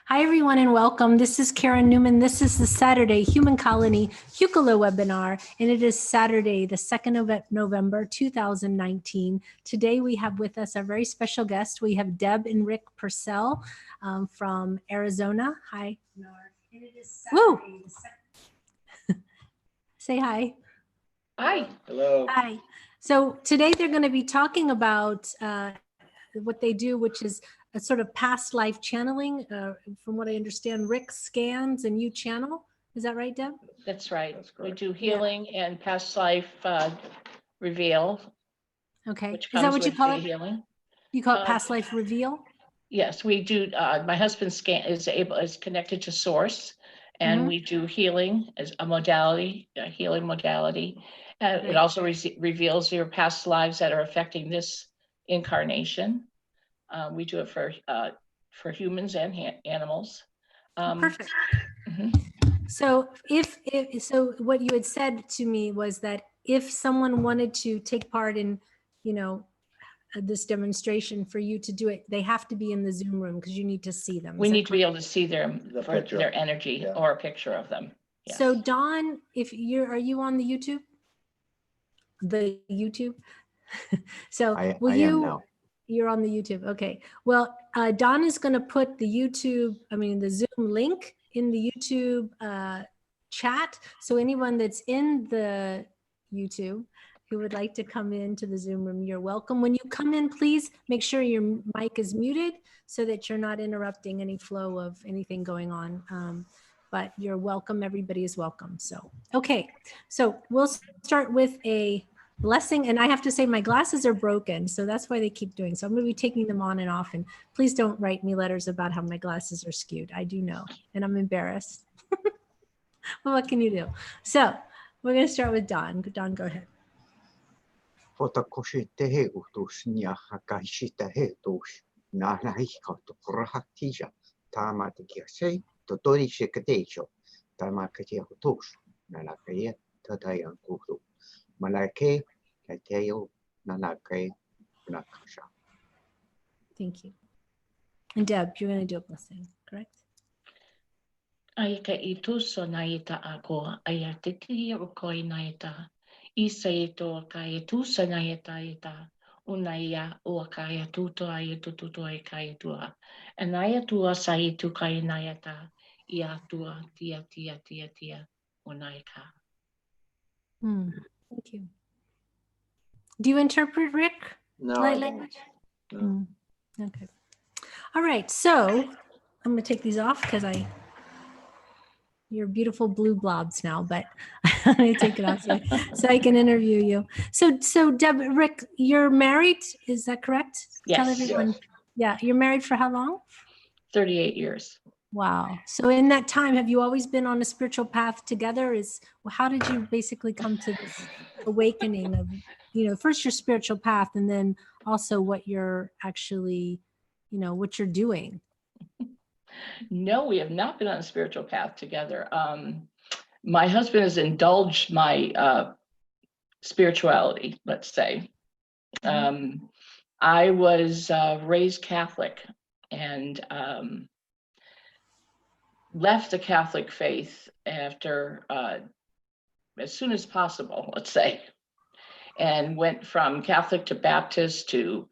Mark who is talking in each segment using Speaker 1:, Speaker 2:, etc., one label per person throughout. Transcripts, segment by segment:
Speaker 1: Hi, everyone, and welcome. This is Karen Newman. This is the Saturday Human Colony Hucolo Webinar, and it is Saturday, the 2nd of November, 2019. Today, we have with us our very special guest. We have Deb and Rick Purcell from Arizona. Hi, Nora. And it is Saturday. Woo! Say hi.
Speaker 2: Hi. Hello.
Speaker 1: Hi. So today, they're going to be talking about what they do, which is a sort of past life channeling. From what I understand, Rick scans and you channel. Is that right, Deb?
Speaker 2: That's right. We do healing and past life reveal.
Speaker 1: Okay.
Speaker 2: Which
Speaker 1: Is that what you call it?
Speaker 2: Healing.
Speaker 1: You call it past life reveal?
Speaker 2: Yes, we do. My husband's scan is connected to source, and we do healing as a modality, a healing modality. Right. It also reveals your past lives that are affecting this incarnation. We do it for humans and animals.
Speaker 1: Perfect. So so what you had said to me was that if someone wanted to take part in, this demonstration for you to do it, they have to be in the Zoom room because you need to see them.
Speaker 2: We need to be able to see their energy or a picture of them. Yes. So
Speaker 1: Dawn, are you on the YouTube? The YouTube? So
Speaker 3: I am now.
Speaker 1: You're on the YouTube. Okay. Well, Dawn is going to put the Zoom link in the YouTube chat. So anyone that's in the YouTube who would like to come into the Zoom room, you're welcome. When you come in, please make sure your mic is muted so that you're not interrupting any flow of anything going on. But you're welcome. Everybody is welcome. So, okay. So we'll start with a blessing, and I have to say my glasses are broken, so that's why they keep doing. So I'm going to be taking them on and off, and please don't write me letters about how my glasses are skewed. I do know, and I'm embarrassed. Well, what can you do? So we're going to start with Dawn. Dawn, go ahead. Thank you. And Deb, you're going to do a blessing, correct?
Speaker 2: Aika itu so naita ako ayatiti o koi naita isa ito kaya tu sa naita ita unaya o kaya tuto ayatu tuto ay kaya tua anaya tua sa itu kaya naita ia tua tia unaika.
Speaker 1: Thank you. Do you interpret, Rick?
Speaker 3: No.
Speaker 1: Light language? No. Okay. All right. So I'm going to take these off because you're beautiful blue blobs now, but I'm going to take it off so I can interview you. So Deb, Rick, you're married. Is that correct?
Speaker 2: Yes.
Speaker 1: Tell everyone. Yes. Yeah. You're married for how long?
Speaker 2: 38 years.
Speaker 1: Wow. So in that time, have you always been on a spiritual path together? How did you basically come to this awakening of, first your spiritual path and then also what you're actually, what you're doing?
Speaker 2: No, we have not been on a spiritual path together. My husband has indulged my spirituality, let's say. I was raised Catholic and left the Catholic faith after as soon as possible, let's say, and went from Catholic to Baptist to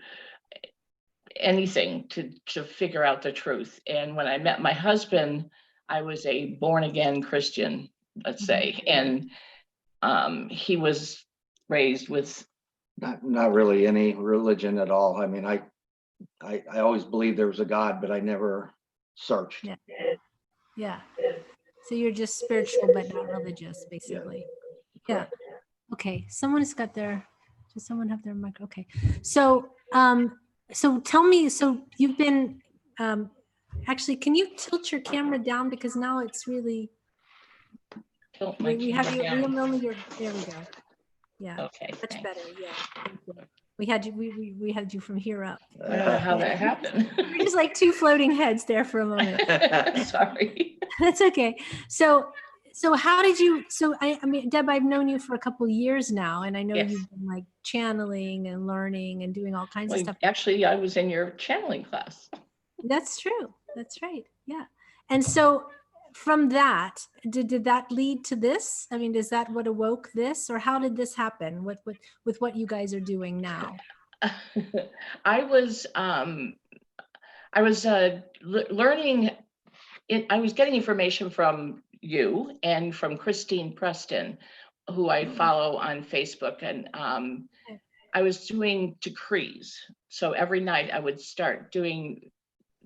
Speaker 2: anything to figure out the truth. And when I met my husband, I was a born again Christian, let's say, and he was raised with
Speaker 3: not really any religion at all. I mean, I always believed there was a God, but I never searched.
Speaker 1: Yeah. So you're just spiritual, but not religious, basically. Yeah. Okay. Someone's got does someone have their mic? Okay. So, so tell me, so you've been, actually, can you tilt your camera down? Because now it's really, we have you, there we go. Yeah.
Speaker 2: Okay.
Speaker 1: Much better. Yeah. Thank you. We had you from here up.
Speaker 2: I don't know how that happened.
Speaker 1: We're just like two floating heads there for a moment.
Speaker 2: Sorry.
Speaker 1: That's okay. So how did you, I mean, Deb, I've known you for a couple of years now, and I know you've been like channeling and learning and doing all kinds of stuff.
Speaker 2: Actually, I was in your channeling class.
Speaker 1: That's true. That's right. Yeah. And so from that, did that lead to this? I mean, is that what awoke this, or how did this happen with what you guys are doing now?
Speaker 2: I was learning. I was getting information from you and from Christine Preston, who I follow on Facebook, and I was doing decrees. So every night I would start doing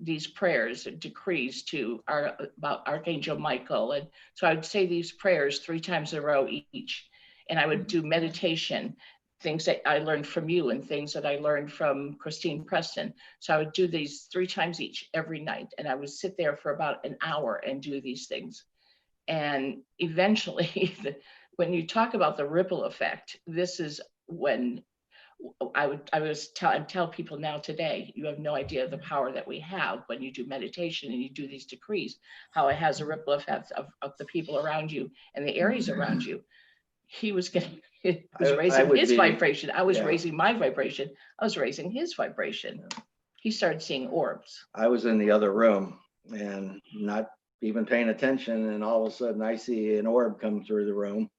Speaker 2: these prayers and decrees about Archangel Michael. And so I would say these prayers 3 times in a row each. And I would do meditation, things that I learned from you and things that I learned from Christine Preston. So I would do these 3 times each every night. And I would sit there for about an hour and do these things. And eventually, when you talk about the ripple effect, this is when I tell people now today, you have no idea the power that we have when you do meditation and you do these decrees, how it has a ripple effect of the people around you and the areas around you. He was raising his vibration. I was raising my vibration. I was raising his vibration. He started seeing orbs.
Speaker 3: I was in the other room and not even paying attention, and all of a sudden I see an orb come through the room,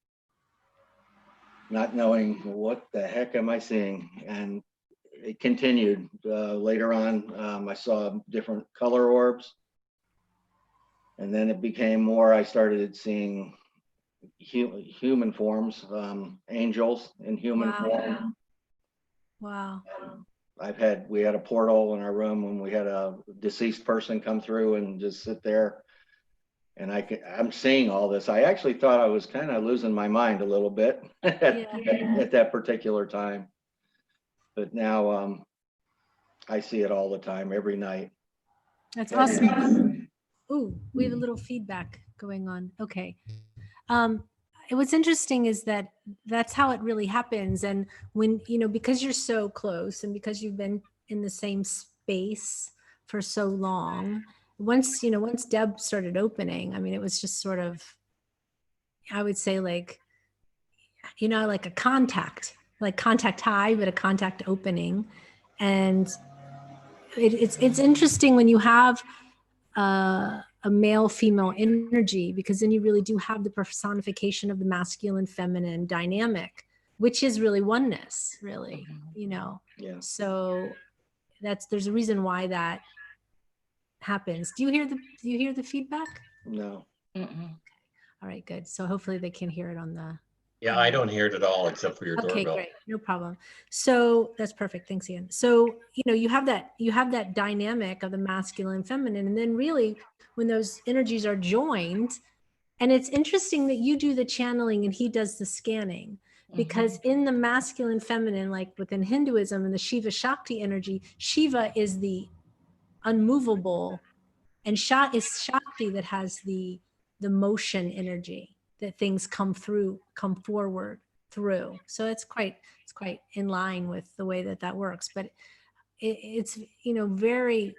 Speaker 3: not knowing what the heck am I seeing. And it continued. Later on, I saw different color orbs. And then it became more, I started seeing human forms, angels in human form.
Speaker 1: Wow.
Speaker 3: We had a portal in our room when we had a deceased person come through and just sit there. And I'm seeing all this. I actually thought I was kind of losing my mind a little bit at that particular time. But now I see it all the time, every night.
Speaker 1: That's awesome. Ooh, we have a little feedback going on. Okay. What's interesting is that that's how it really happens. And when, because you're so close and because you've been in the same space for so long, once Deb started opening, I mean, it was just sort of, I would say like a contact high, but a contact opening. And it's interesting when you have a male female energy, because then you really do have the personification of the masculine feminine dynamic, which is really oneness, really. Yeah. So there's a reason why that happens. Do you hear the feedback?
Speaker 3: No.
Speaker 1: Mm-mm. All right, good. So hopefully they can hear it on the.
Speaker 4: Yeah, I don't hear it at all except for your doorbell.
Speaker 1: Okay, great. No problem. So that's perfect. Thanks, Ian. So, you have that dynamic of the masculine and feminine. And then really when those energies are joined, and it's interesting that you do the channeling and he does the scanning, because in the masculine feminine, like within Hinduism and the Shiva Shakti energy, Shiva is the unmovable and Shakti that has the motion energy, that things come forward through. So it's quite in line with the way that works. But it's very,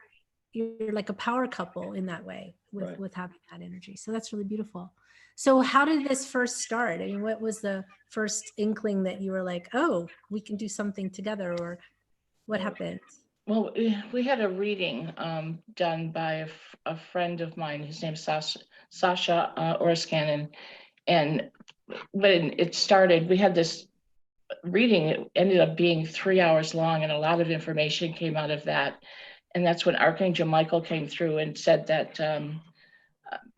Speaker 1: you're like a power couple in that way with having that energy. So that's really beautiful. So how did this first start? I mean, what was the first inkling that you were like, oh, we can do something together, or what happened?
Speaker 2: Well, we had a reading done by a friend of mine. His name's Sasha Orskan, and when it started, we had this reading. It ended up being 3 hours long, and a lot of information came out of that. And that's when Archangel Michael came through and said that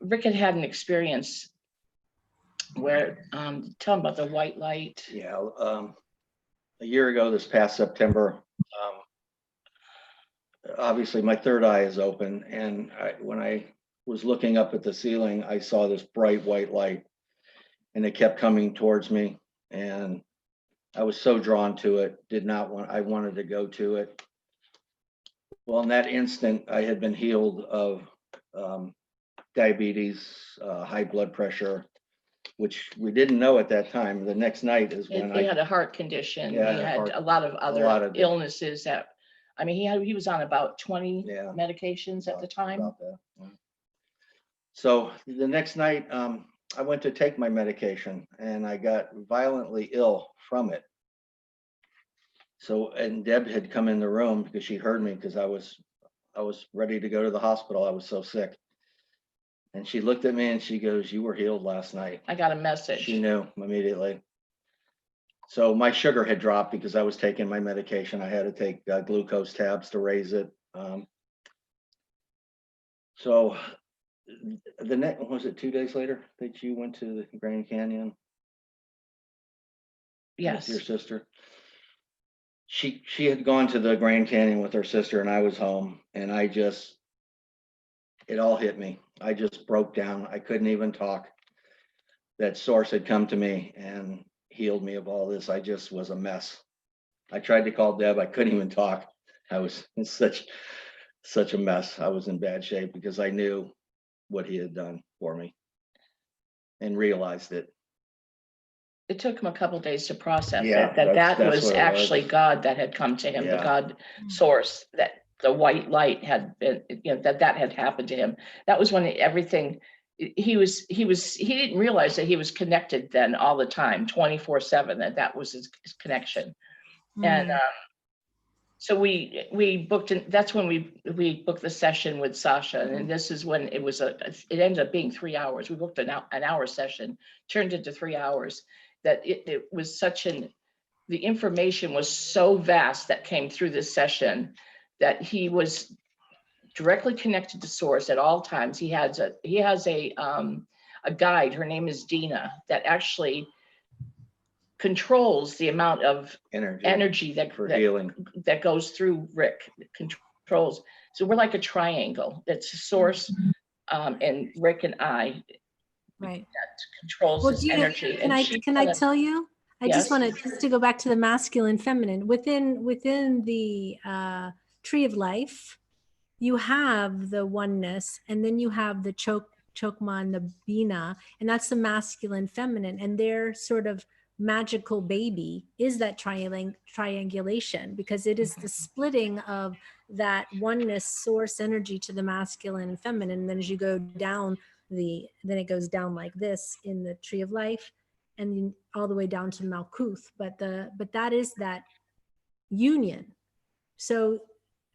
Speaker 2: Rick had an experience where, tell him about the white light.
Speaker 3: Yeah, a year ago, this past September, obviously my third eye is open, and when I was looking up at the ceiling, I saw this bright white light, and it kept coming towards me, and I was so drawn to it. I wanted to go to it. Well, in that instant, I had been healed of diabetes, high blood pressure, which we didn't know at that time. The next night is when
Speaker 2: he had a heart condition. He had a lot of other illnesses that, I mean, he was on about 20 medications at the time.
Speaker 3: So the next night, I went to take my medication and I got violently ill from it. So, and Deb had come in the room because she heard me, because I was ready to go to the hospital. I was so sick. And she looked at me and she goes, "You were healed last night."
Speaker 2: I got a message.
Speaker 3: She knew immediately. So my sugar had dropped because I was taking my medication. I had to take glucose tabs to raise it. So the next, was it 2 days later that you went to the Grand Canyon?
Speaker 2: Yes.
Speaker 3: With your sister? She had gone to the Grand Canyon with her sister and I was home, and it all hit me. I just broke down. I couldn't even talk. That source had come to me and healed me of all this. I just was a mess. I tried to call Deb. I couldn't even talk. I was in such a mess. I was in bad shape because I knew what he had done for me and realized it.
Speaker 2: It took him a couple of days to process
Speaker 3: Yeah,
Speaker 2: that
Speaker 3: that's
Speaker 2: was
Speaker 3: what it
Speaker 2: actually
Speaker 3: was.
Speaker 2: God that had come to him, the
Speaker 3: Yeah.
Speaker 2: God source, that the white light had been, that had happened to him. That was when everything, he didn't realize that he was connected then all the time, 24/7, that was his connection. And so we booked, that's when we booked the session with Sasha, and this is when it ended up being 3 hours. We booked an hour session, turned into 3 hours. That it was the information was so vast that came through this session that he was directly connected to source at all times. He has a guide. Her name is Dina, that actually controls the amount of energy that goes through Rick. Controls. So we're like a triangle. That's a source, and Rick and I.
Speaker 1: Right.
Speaker 2: That controls his energy.
Speaker 1: Can I tell you? I just want to go back to the masculine, feminine. Within the tree of life, you have the oneness, and then you have the chokma and the bina, and that's the masculine, feminine, and their sort of magical baby is that triangulation, because it is the splitting of that oneness source energy to the masculine and feminine. And then as you go down then it goes down like this in the tree of life, and all the way down to Malkuth. But that is that union. So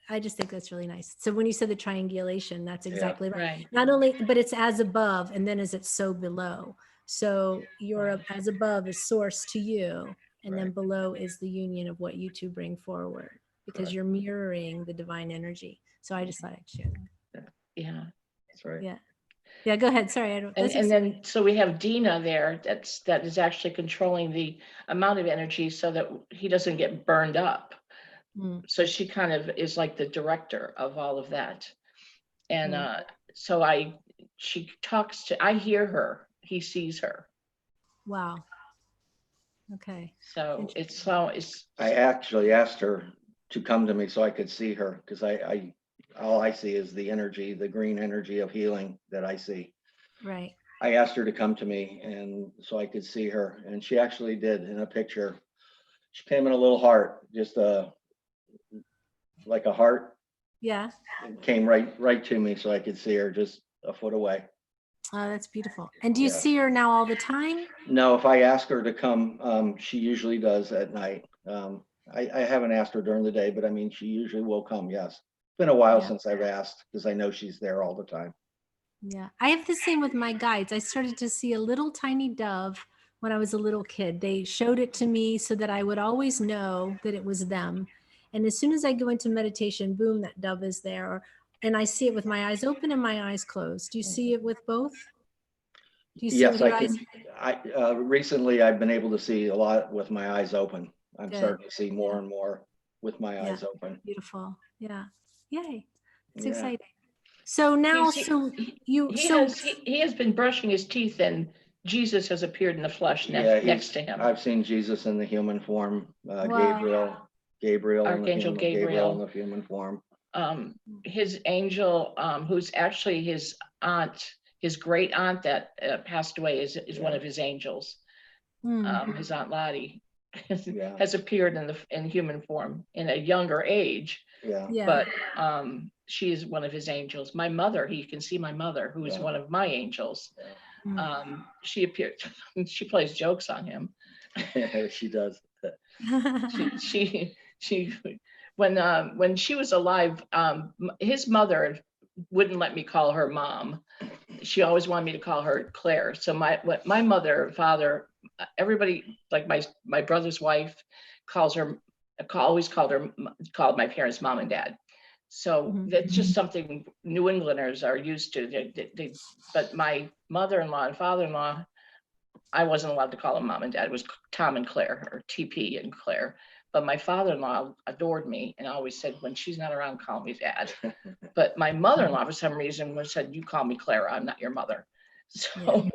Speaker 1: I just think that's really nice. So when you said the triangulation, that's exactly right. Not only, but it's as above, and then as it's so below. So you're as above is source to you, and then below is the union of what you two bring forward, because you're mirroring the divine energy. So I just thought I'd share that.
Speaker 2: Yeah,
Speaker 3: that's right.
Speaker 1: Yeah, go ahead. Sorry, I don't.
Speaker 2: And then so we have Dina there. That is actually controlling the amount of energy so that he doesn't get burned up. So she kind of is like the director of all of that. And she talks to, I hear her, he sees her.
Speaker 1: Wow. Okay.
Speaker 2: So
Speaker 3: I actually asked her to come to me so I could see her, because all I see is the energy, the green energy of healing that I see.
Speaker 1: Right.
Speaker 3: I asked her to come to me, and so I could see her, and she actually did in a picture. She came in a little heart, just like a heart.
Speaker 1: Yeah.
Speaker 3: It came right to me so I could see her just a foot away.
Speaker 1: Oh, that's beautiful. And do you see her now all the time?
Speaker 3: No, if I ask her to come, she usually does at night. I haven't asked her during the day, but I mean, she usually will come. Yes. It's been a while since I've asked, because I know she's there all the time.
Speaker 1: Yeah. I have the same with my guides. I started to see a little tiny dove when I was a little kid. They showed it to me so that I would always know that it was them. And as soon as I go into meditation, boom, that dove is there. And I see it with my eyes open and my eyes closed. Do you see it with both? Do you see it with your eyes?
Speaker 3: Recently I've been able to see a lot with my eyes open. I'm starting to see more and more with my eyes open.
Speaker 1: Beautiful. Yeah. Yay. It's exciting. So now,
Speaker 2: he has been brushing his teeth, and Jesus has appeared in the flesh next to him.
Speaker 3: I've seen Jesus in the human form. Gabriel,
Speaker 2: Archangel Gabriel
Speaker 3: in the human form.
Speaker 2: His angel, who's actually his aunt, his great aunt that passed away, is one of his angels. His Aunt Lottie has appeared in human form in a younger age. But she is one of his angels. My mother, he can see my mother, who is one of my angels. She appeared. She plays jokes on him.
Speaker 3: She does.
Speaker 2: She when she was alive, his mother wouldn't let me call her mom. she always wanted me to call her Claire. So my mother and father, everybody, like my brother's wife always called my parents mom and dad. So that's just something New Englanders are used to. But my mother-in-law and father-in-law, I wasn't allowed to call them mom and dad. It was Tom and Claire, or TP and Claire. But my father-in-law adored me and always said, when she's not around, call me dad. But my mother-in-law, for some reason, said, you call me Clara, I'm not your mother. So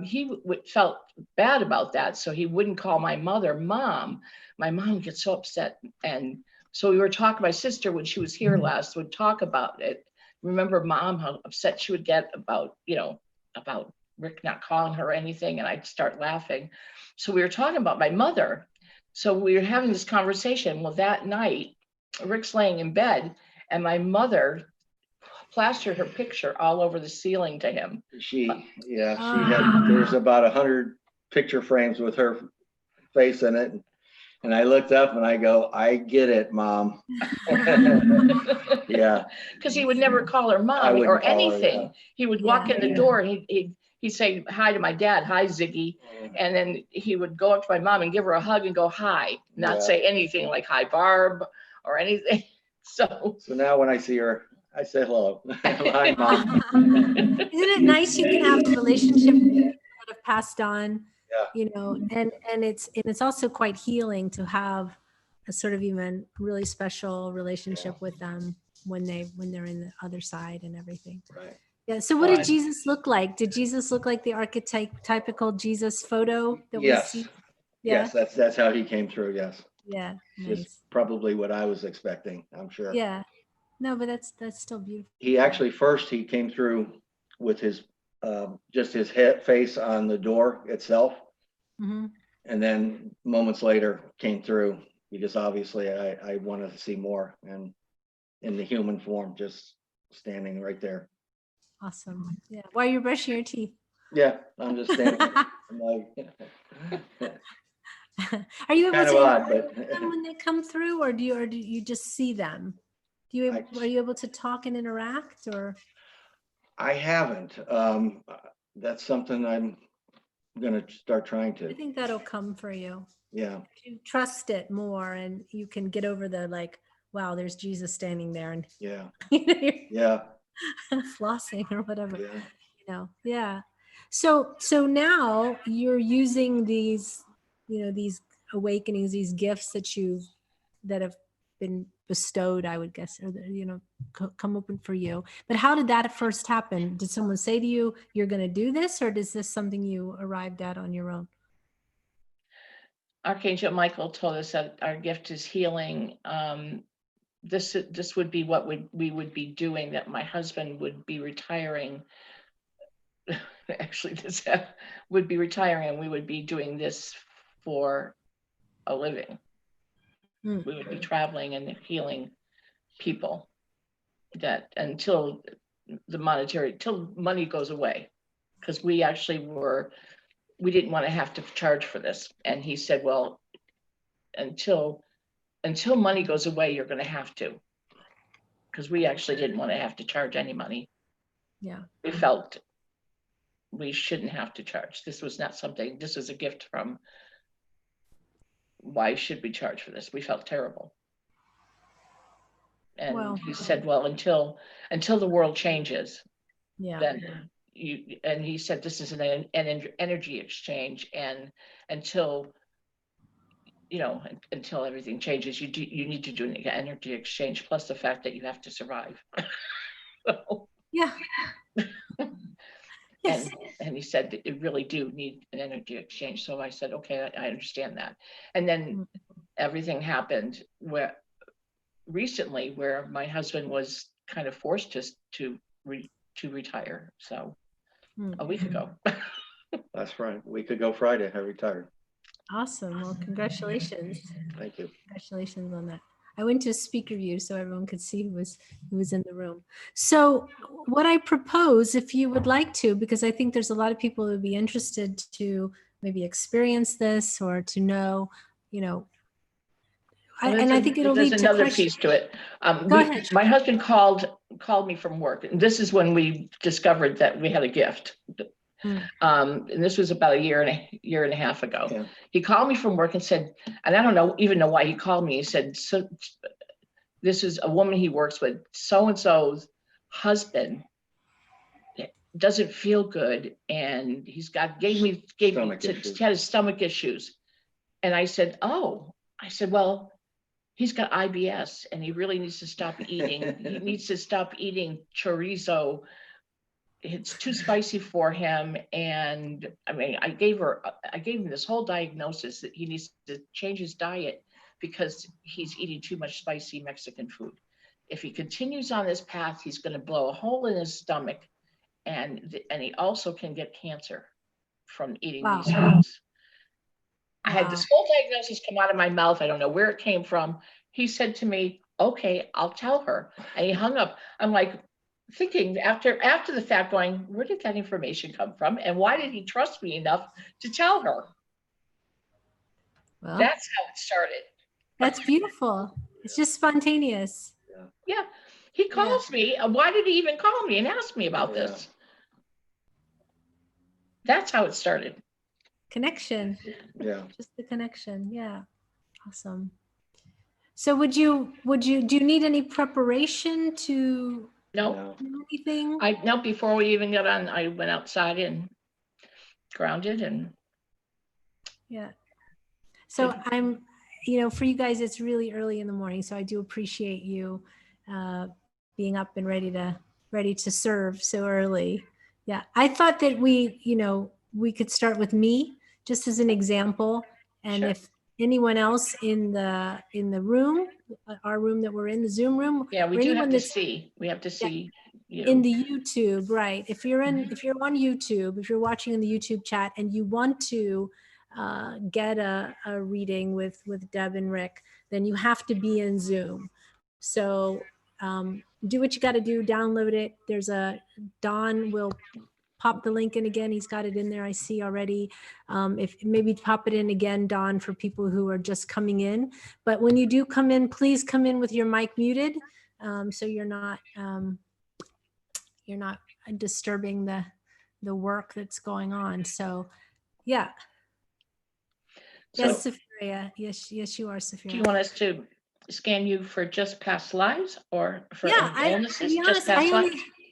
Speaker 2: he felt bad about that. So he wouldn't call my mother mom. My mom gets so upset. And so we were talking, my sister, when she was here last, would talk about it. Remember mom, how upset she would get about Rick not calling her or anything. And I'd start laughing. So we were talking about my mother. So we were having this conversation. Well, that night, Rick's laying in bed and my mother plastered her picture all over the ceiling to him.
Speaker 3: She had, there's about 100 picture frames with her face in it. And I looked up and I go, I get it, Mom. Yeah.
Speaker 2: Because he would never call her mom or anything.
Speaker 3: Yeah.
Speaker 2: He would walk in the door and he'd say hi to my dad, hi Ziggy. And then he would go up to my mom and give her a hug and go hi, not say anything like hi Barb or anything. So
Speaker 3: now when I see her, I say hello. Hi, Mom.
Speaker 1: Isn't it nice you can have a relationship that have passed on? You know, and it's also quite healing to have a sort of even really special relationship with them when they're in the other side and everything.
Speaker 3: Right.
Speaker 1: Yeah. So what did Jesus look like? Did Jesus look like the archetypical Jesus photo that we see? Yeah.
Speaker 3: Yes, that's how he came through. Yes.
Speaker 1: Yeah.
Speaker 3: Just
Speaker 1: Nice.
Speaker 3: probably what I was expecting, I'm sure.
Speaker 1: Yeah. No, but that's still beautiful.
Speaker 3: He actually he came through with his just his head face on the door itself.
Speaker 1: Mm-hmm.
Speaker 3: And then moments later came through because obviously I wanted to see more, and in the human form, just standing right there.
Speaker 1: Awesome. Yeah. While you're brushing your teeth.
Speaker 3: Yeah, I'm just standing. I'm like,
Speaker 1: are you able
Speaker 3: kind of
Speaker 1: to
Speaker 3: odd,
Speaker 1: interact
Speaker 3: but
Speaker 1: with them when they come through, or do you just see them? Are you able to talk and interact, or?
Speaker 3: I haven't. That's something I'm gonna start trying to.
Speaker 1: I think that'll come for you.
Speaker 3: Yeah.
Speaker 1: If you trust it more, and you can get over the like, wow, there's Jesus standing there, and
Speaker 3: Yeah.
Speaker 1: you're flossing or whatever.
Speaker 3: Yeah.
Speaker 1: You know. Yeah. So now you're using these, these awakenings, these gifts that have been bestowed, I would guess, or come open for you. But how did that first happen? Did someone say to you, you're going to do this, or is this something you arrived at on your own?
Speaker 2: Archangel Michael told us that our gift is healing. This would be what we would be doing, that my husband would be retiring. Actually, this would be retiring, and we would be doing this for a living. We would be traveling and healing people that until money goes away, because we didn't want to have to charge for this. And he said, well, until money goes away, you're going to have to, because we actually didn't want to have to charge any money.
Speaker 1: Yeah.
Speaker 2: We felt we shouldn't have to charge. This was not something, this was a gift from, why should we charge for this? We felt terrible. And he said, well, until the world changes, then and he said, this is an energy exchange. And until everything changes, you need to do an energy exchange, plus the fact that you have to survive. So,
Speaker 1: yeah. Yes.
Speaker 2: And he said that you really do need an energy exchange. So I said, okay, I understand that. And then everything happened recently where my husband was kind of forced to retire. So a week ago.
Speaker 3: That's right. A week ago Friday, I retired.
Speaker 1: Awesome. Well, congratulations.
Speaker 3: Thank you.
Speaker 1: Congratulations on that. I went to a speaker view so everyone could see who was in the room. So what I propose, if you would like to, because I think there's a lot of people who would be interested to maybe experience this or to know, and I think it'll
Speaker 2: there's
Speaker 1: lead to
Speaker 2: another
Speaker 1: questions.
Speaker 2: piece to it.
Speaker 1: Go ahead.
Speaker 2: My husband called me from work, and this is when we discovered that we had a gift. And this was about a year and a half ago.
Speaker 3: Yeah.
Speaker 2: He called me from work and said, and I don't even know why he called me. He said, so this is a woman he works with, so-and-so's husband doesn't feel good, and he's gave me he had his stomach issues. And I said, well, he's got IBS and he really needs to stop eating. He needs to stop eating chorizo. It's too spicy for him. And I mean, I gave him this whole diagnosis that he needs to change his diet because he's eating too much spicy Mexican food. If he continues on this path, he's going to blow a hole in his stomach, and he also can get cancer from eating these foods. I had this whole diagnosis come out of my mouth. I don't know where it came from. He said to me, okay, I'll tell her. And he hung up. I'm like thinking after the fact, going, where did that information come from? And why did he trust me enough to tell her? Well, that's how it started.
Speaker 1: That's beautiful. It's just spontaneous.
Speaker 2: Yeah. He calls me. Why did he even call me and ask me about this? That's how it started.
Speaker 1: Connection.
Speaker 3: Yeah.
Speaker 1: Just the connection. Yeah. Awesome. So do you need any preparation to
Speaker 2: do
Speaker 1: anything?
Speaker 2: No, before we even got on, I went outside and grounded and
Speaker 1: So I'm, for you guys, it's really early in the morning. So I do appreciate you being up and ready to serve so early. Yeah. I thought that we could start with me just as an example. And if anyone else in the room, our room that we're in, the Zoom room.
Speaker 2: Yeah, we do have to see. We have to see you.
Speaker 1: In the YouTube, right. If you're on YouTube, if you're watching in the YouTube chat and you want to get a reading with Deb and Rick, then you have to be in Zoom. So do what you got to do, download it. Don will pop the link in again. He's got it in there. I see already. If maybe pop it in again, Don, for people who are just coming in. But when you do come in, please come in with your mic muted, so you're not disturbing the work that's going on. So, yeah. Yes, Sophia. Yes, you are, Sophia.
Speaker 2: Do you want us to scan you for just past lives or for illnesses?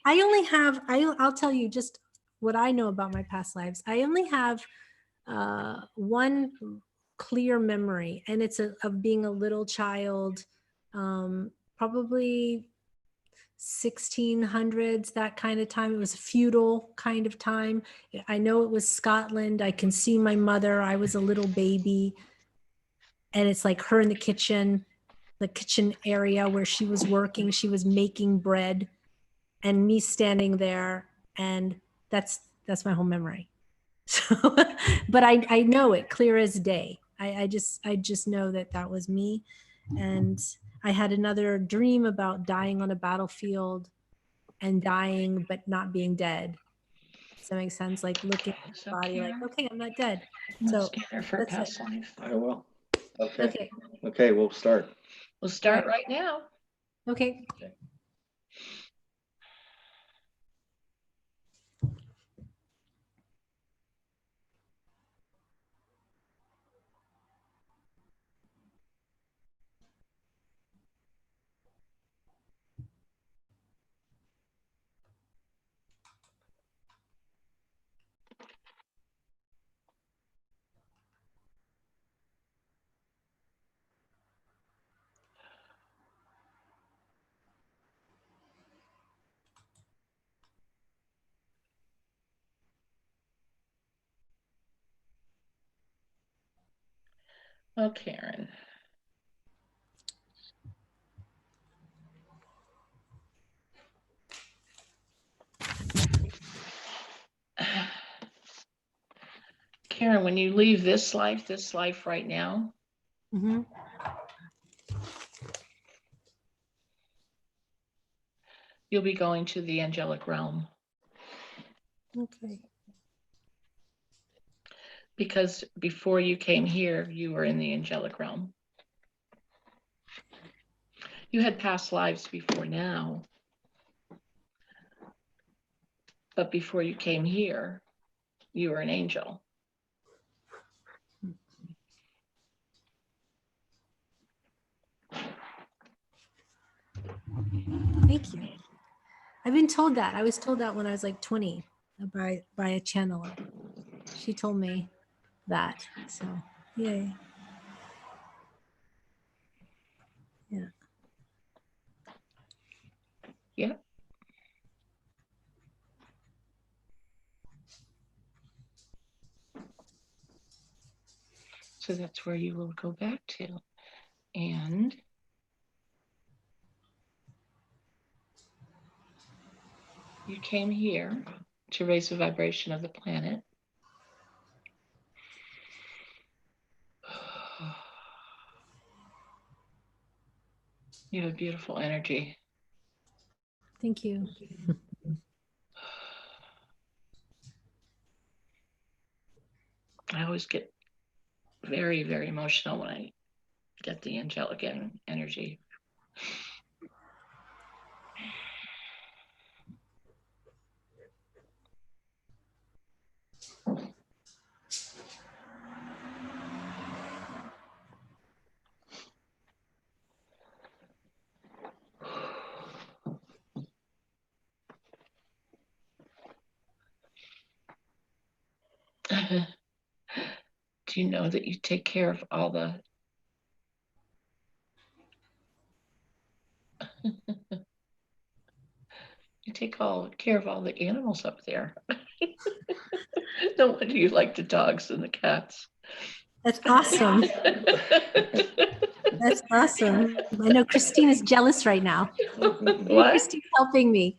Speaker 1: I'll tell you just what I know about my past lives. I only have one clear memory, and it's of being a little child, probably 1600s, that kind of time. It was a feudal kind of time. I know it was Scotland. I can see my mother. I was a little baby, and it's like her in the kitchen area where she was working. She was making bread, and me standing there, and that's my whole memory. So, but I know it clear as day. I just know that was me. And I had another dream about dying on a battlefield and dying, but not being dead. Does that make sense? Like looking at the body, like, okay, I'm not dead. So
Speaker 2: for past life.
Speaker 3: I will. Okay, we'll start.
Speaker 2: We'll start right now.
Speaker 1: Okay.
Speaker 2: Oh, Karen. Karen, when you leave this life right now, you'll be going to the angelic realm.
Speaker 1: Okay.
Speaker 2: Because before you came here, you were in the angelic realm. You had past lives before now. But before you came here, you were an angel.
Speaker 1: Thank you. I've been told that. I was told that when I was like 20 by a channeler. She told me that. So, yay. Yeah.
Speaker 2: Yeah. So that's where you will go back to. And you came here to raise the vibration of the planet. You have beautiful energy.
Speaker 1: Thank you.
Speaker 2: I always get very, very emotional when I get the angelic energy. Do you know that you take care of all the care of all the animals up there? No wonder you like the dogs and the cats.
Speaker 1: That's awesome. That's awesome. I know Christine is jealous right now.
Speaker 2: What?
Speaker 1: Christine's helping me.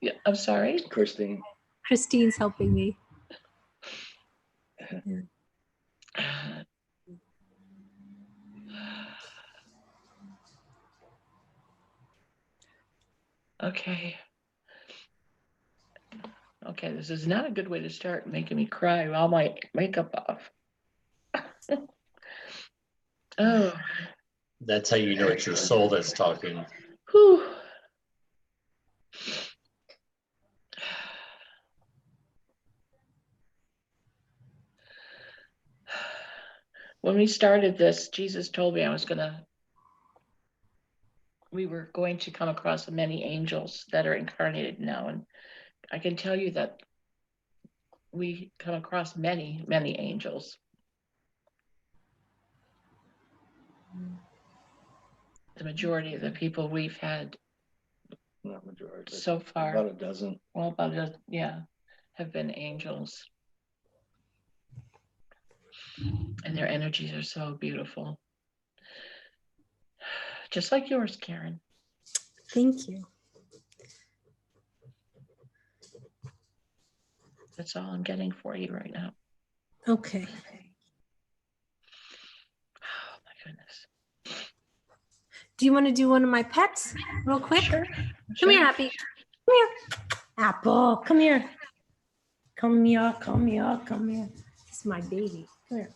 Speaker 2: Yeah, I'm sorry.
Speaker 3: Christine.
Speaker 1: Christine's helping me.
Speaker 2: Okay. Okay, this is not a good way to start making me cry with all my makeup off. Oh.
Speaker 4: That's how you know it's your soul that's talking.
Speaker 2: Whew. When we started this, Jesus told me we were going to come across many angels that are incarnated now. And I can tell you that we come across many, many angels. The majority of the people we've had
Speaker 3: Not majority.
Speaker 2: so far,
Speaker 3: About a dozen.
Speaker 2: well, yeah, have been angels. And their energies are so beautiful. Just like yours, Karen.
Speaker 1: Thank you.
Speaker 2: That's all I'm getting for you right now.
Speaker 1: Okay.
Speaker 2: Oh my goodness.
Speaker 1: Do you want to do one of my pets real quick?
Speaker 2: Sure.
Speaker 1: Come here, Appy. Come here. Apple, come here. Come here, come here, come here. This is my baby. Come here.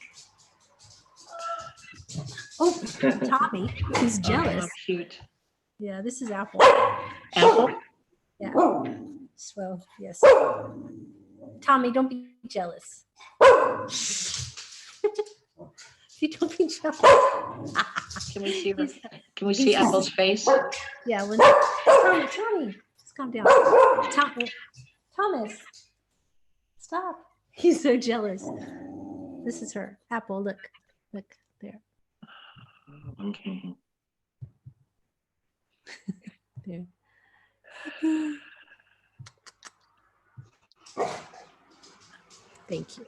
Speaker 1: Oh, Tommy, he's jealous.
Speaker 2: How cute.
Speaker 1: Yeah, this is Apple.
Speaker 2: Apple?
Speaker 1: Yeah. Well, yes. Tommy, don't be jealous. You don't be jealous.
Speaker 2: Can we see her? Can we see Apple's face?
Speaker 1: Yeah, Tommy, just calm down. Thomas, stop. He's so jealous. This is her. Apple, look there.
Speaker 2: Okay.
Speaker 1: There. Thank you.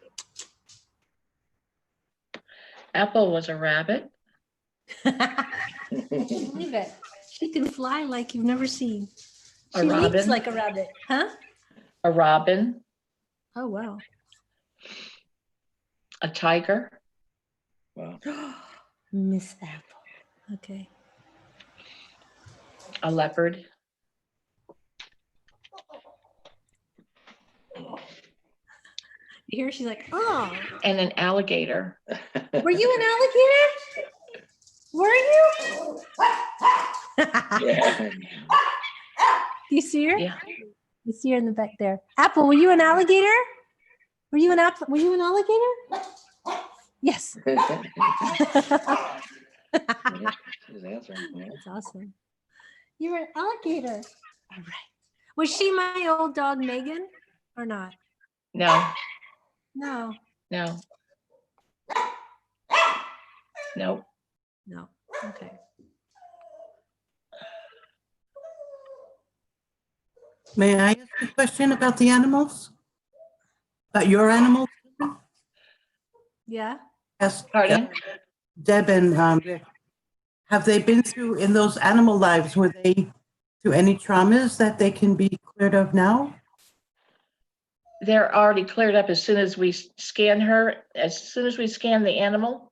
Speaker 2: Apple was a rabbit.
Speaker 1: Believe it. She can fly like you've never seen.
Speaker 2: A
Speaker 1: She leaps
Speaker 2: robin?
Speaker 1: like a rabbit, huh?
Speaker 2: A robin.
Speaker 1: Oh, wow.
Speaker 2: A tiger.
Speaker 3: Wow.
Speaker 1: Miss Apple. Okay.
Speaker 2: A leopard.
Speaker 1: You hear she's like, oh,
Speaker 2: And an alligator.
Speaker 1: were you an alligator? Were you?
Speaker 3: Yeah.
Speaker 1: Do you see her?
Speaker 2: Yeah.
Speaker 1: You see her in the back there. Apple, were you an alligator? Were you an apple? Were you an alligator? Yes.
Speaker 3: She's answering. Yeah.
Speaker 1: That's awesome. You were an alligator. All right. Was she my old dog Megan or not?
Speaker 2: No,
Speaker 1: No.
Speaker 2: no, no.
Speaker 1: No. Okay.
Speaker 5: May I ask a question about the animals? About your animals?
Speaker 1: Yeah.
Speaker 5: Yes.
Speaker 2: Pardon?
Speaker 5: Deb and Rick, have they been through, in those animal lives, were they through any traumas that they can be cleared of now?
Speaker 2: They're already cleared up as soon as we scan her, as soon as we scan the animal.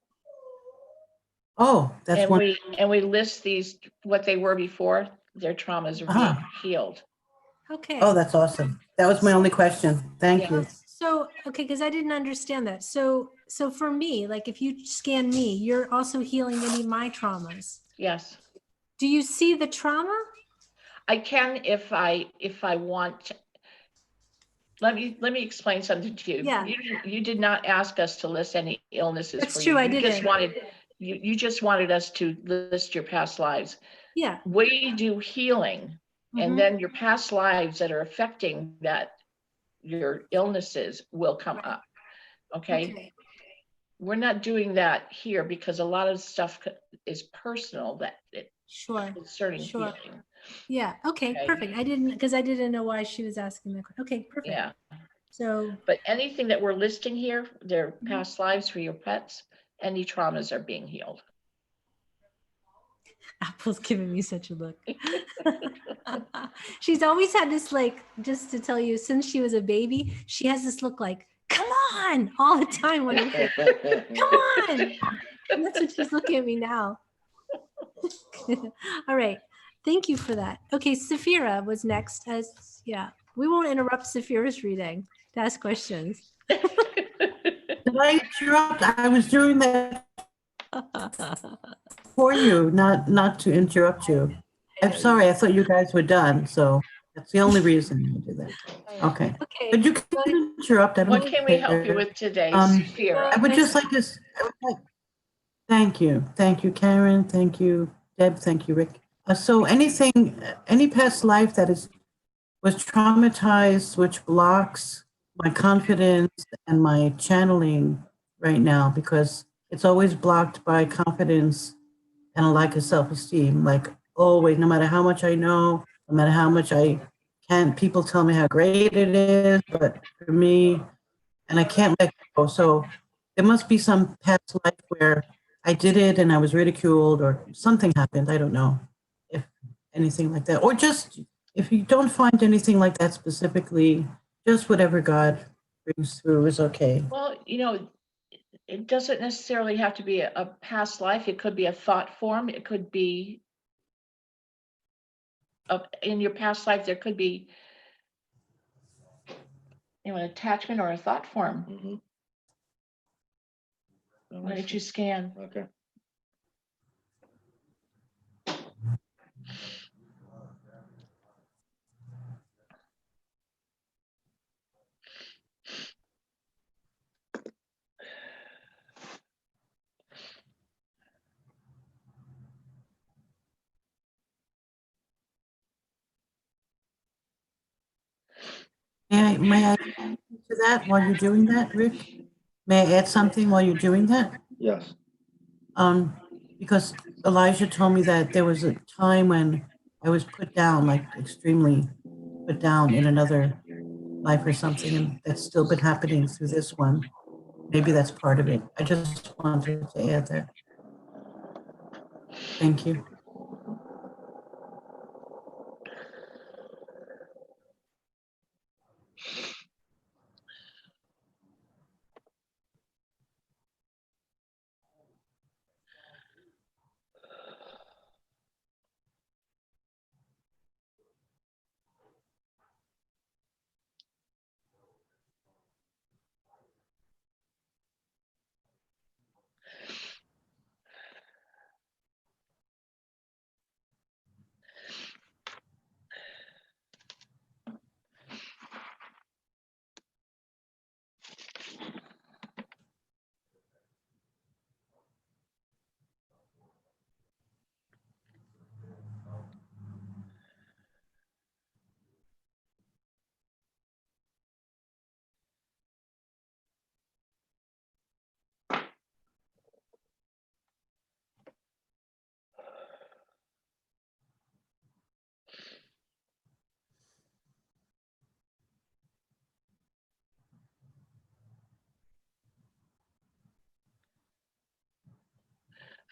Speaker 5: Oh, that's
Speaker 2: And
Speaker 5: one.
Speaker 2: we list these, what they were before, their traumas are being healed.
Speaker 1: Okay.
Speaker 5: Oh, that's awesome. That was my only question. Thank
Speaker 2: Yeah.
Speaker 5: you.
Speaker 1: So, okay, because I didn't understand that. So for me, like if you scan me, you're also healing any of my traumas.
Speaker 2: Yes,
Speaker 1: Do you see the trauma?
Speaker 2: I can if I want. Let me explain something to you.
Speaker 1: Yeah.
Speaker 2: You did not ask us to list any illnesses
Speaker 1: That's
Speaker 2: for
Speaker 1: true,
Speaker 2: you.
Speaker 1: I
Speaker 2: You just
Speaker 1: didn't.
Speaker 2: wanted, you just wanted us to list your past lives.
Speaker 1: Yeah.
Speaker 2: We do healing,
Speaker 1: Mhm.
Speaker 2: and then your past lives that are affecting that, your illnesses will come
Speaker 1: Right.
Speaker 2: up. Okay. We're not doing that here because a lot of stuff is personal that it
Speaker 1: Sure.
Speaker 2: concerning
Speaker 1: Sure.
Speaker 2: healing.
Speaker 1: Yeah. Okay.
Speaker 2: Okay.
Speaker 1: Perfect. I didn't know why she was asking that. Okay. Perfect.
Speaker 2: Yeah.
Speaker 1: So,
Speaker 2: But anything that we're listing here, their
Speaker 1: Mm-hmm.
Speaker 2: past lives for your pets, any traumas are being healed.
Speaker 1: Apple's giving me such a look. She's always had this, like, just to tell you, since she was a baby, she has this look like, come on, all the time when I'm like, come on. And that's what she's looking at me now. All right. Thank you for that. Okay, Safira was next. Yeah, we won't interrupt Safira's reading to ask questions.
Speaker 5: Did I interrupt? I was doing that for you, not to interrupt you. I'm sorry, I thought you guys were done, so that's the only reason I did that. Okay,
Speaker 1: Okay.
Speaker 5: but you can interrupt. I don't
Speaker 2: What can we help you
Speaker 5: care.
Speaker 2: with today,
Speaker 5: I
Speaker 2: Safira?
Speaker 5: would just like to, thank you, Karen, thank you, Deb, thank you, Rick. So any past life that was traumatized, which blocks my confidence and my channeling right now, because it's always blocked by confidence and a lack of self-esteem. Like always, no matter how much I know, no matter how much I can, people tell me how great it is, but for me, and I can't let go. So there must be some past life where I did it and I was ridiculed or something happened. I don't know if anything like that, or just if you don't find anything like that specifically, just whatever God brings through is okay.
Speaker 2: Well, it doesn't necessarily have to be a past life. It could be a thought form. It could be in your past life, there could be an attachment or a thought form.
Speaker 3: Mhm. Oh,
Speaker 2: Why
Speaker 3: I
Speaker 2: don't
Speaker 3: see.
Speaker 2: you scan?
Speaker 3: Okay.
Speaker 5: May I add to that while you're doing that, Rick? May I add something while you're doing that?
Speaker 3: Yes.
Speaker 5: Because Elijah told me that there was a time when I was put down, like extremely put down in another life or something, and that's still been happening through this one. Maybe that's part of it. I just wanted to add that. Thank you.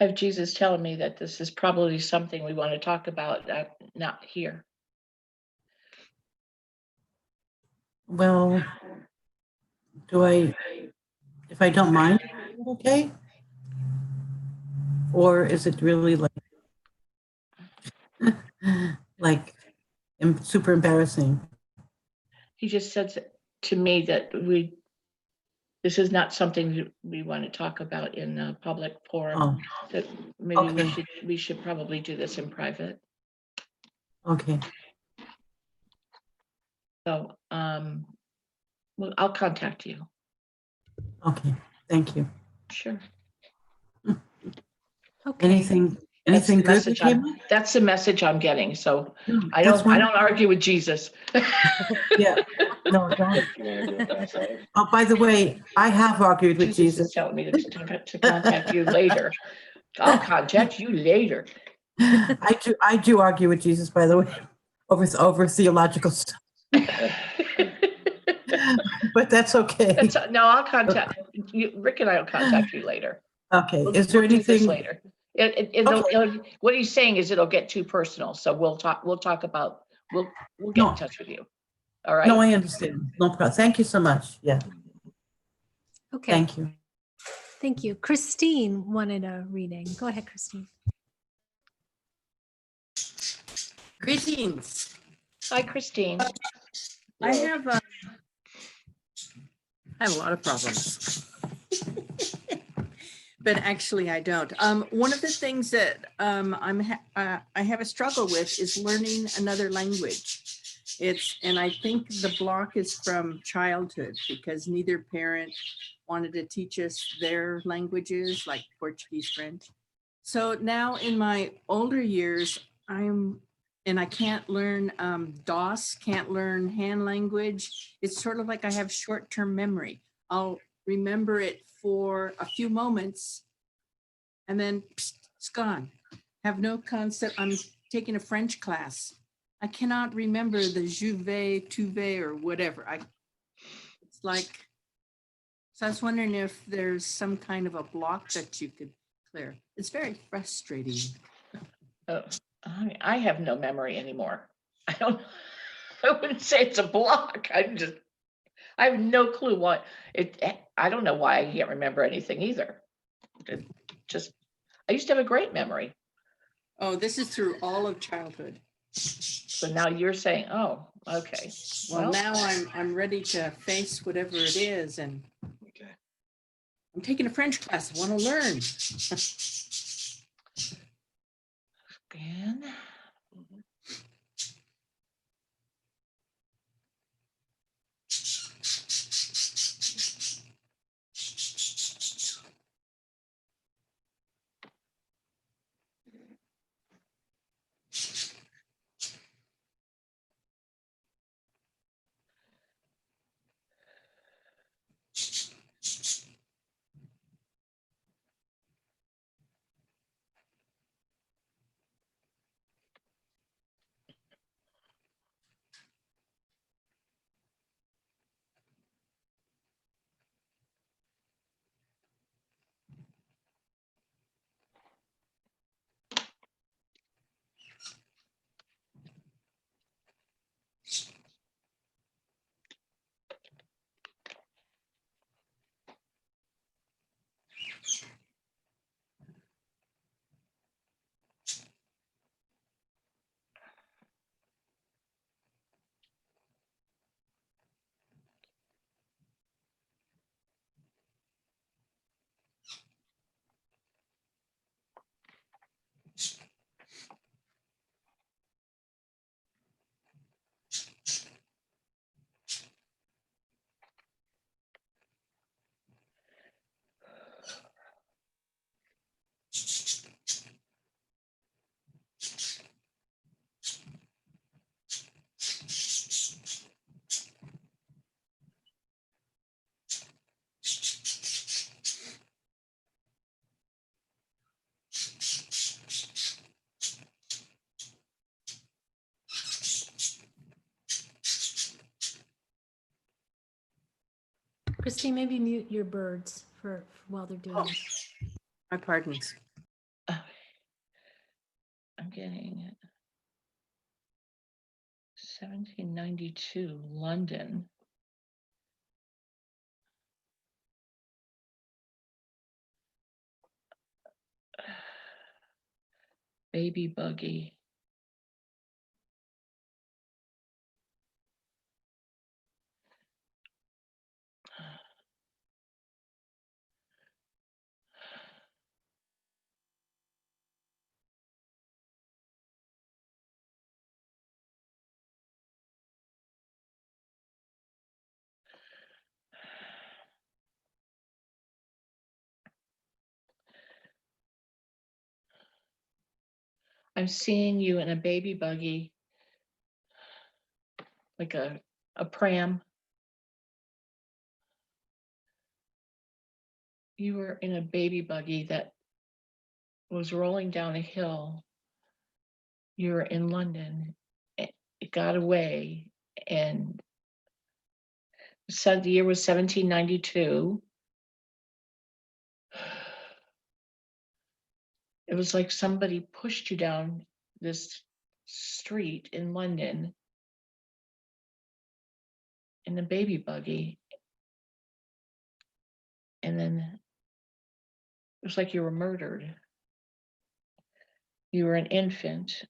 Speaker 2: I have Jesus telling me that this is probably something we want to talk about, not here.
Speaker 5: Well, if I don't mind, okay? Or is it really like super embarrassing?
Speaker 2: He just said to me that this is not something we want to talk about in a public forum.
Speaker 5: Oh,
Speaker 2: That maybe
Speaker 5: okay.
Speaker 2: we should probably do this in private.
Speaker 5: Okay.
Speaker 2: So, well, I'll contact you.
Speaker 5: Okay. Thank you.
Speaker 2: Sure.
Speaker 1: Okay.
Speaker 5: Anything
Speaker 2: That's the
Speaker 5: good that
Speaker 2: message
Speaker 5: came up?
Speaker 2: that's the message I'm getting. So I
Speaker 5: That's
Speaker 2: don't argue with Jesus.
Speaker 5: Yeah. No, don't.
Speaker 3: You wanna do a past life?
Speaker 5: Oh, by the way, I have argued with
Speaker 2: Jesus is
Speaker 5: Jesus.
Speaker 2: telling me to contact you later. I'll contact you later.
Speaker 5: I do argue with Jesus, by the way, over theological stuff, but that's okay.
Speaker 2: No, I'll contact you. Rick and I will contact you later.
Speaker 5: Okay.
Speaker 2: We'll
Speaker 5: Is there
Speaker 2: do this
Speaker 5: anything?
Speaker 2: later?
Speaker 5: Okay.
Speaker 2: What he's saying is it'll get too personal. So we'll talk about, we'll get in touch with you. All right.
Speaker 5: No, I understand. No problem. Thank you so much. Yeah.
Speaker 1: Okay.
Speaker 5: Thank you.
Speaker 1: Thank you. Christine wanted a reading. Go ahead, Christine.
Speaker 6: Greetings.
Speaker 2: Hi, Christine.
Speaker 6: I have a lot of problems, but actually I don't. One of the things that I have a struggle with is learning another language. And I think the block is from childhood because neither parent wanted to teach us their languages like Portuguese, French. So now in my older years, I can't learn DOS, can't learn hand language. It's sort of like I have short-term memory. I'll remember it for a few moments and then it's gone. Have no concept. I'm taking a French class. I cannot remember the je vais, tu vas, or whatever. It's like, so I was wondering if there's some kind of a block that you could clear. It's very frustrating.
Speaker 2: Oh, I have no memory anymore. I wouldn't say it's a block. I have no clue what I don't know why I can't remember anything either. I used to have a great memory.
Speaker 6: Oh, this is through all of childhood.
Speaker 2: So now you're saying, oh, okay.
Speaker 6: Well, now I'm ready to face whatever it is, and
Speaker 3: Okay.
Speaker 6: I'm taking a French class. I want to learn.
Speaker 2: Scan.
Speaker 1: Christine, maybe mute your birds for while they're doing this.
Speaker 6: My pardons.
Speaker 2: 92, London. Baby buggy. I'm seeing you in a baby buggy, like a pram. You were in a baby buggy that was rolling down a hill. You were in London. It got away, and said the year was 1792. It was like somebody pushed you down this street in London in a baby buggy. And then it was like you were murdered. You were an infant,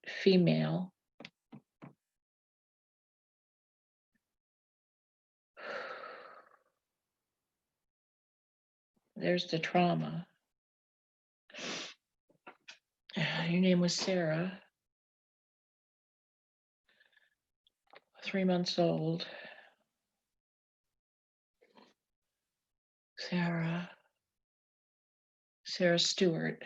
Speaker 2: female. There's the trauma. Your name was Sarah. 3 months old. Sarah Stewart.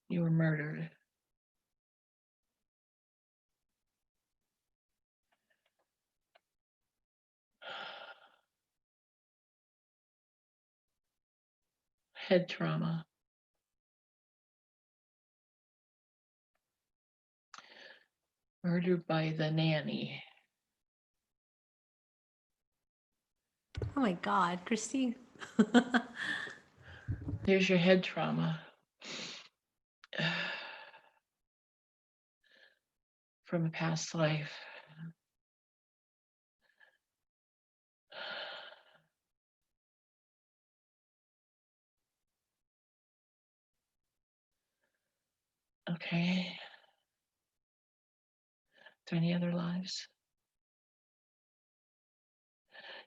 Speaker 2: You were murdered. Head trauma. Murdered by the nanny.
Speaker 1: Oh my God, Christine.
Speaker 2: There's your head trauma. From a past life. Okay. Are there any other lives?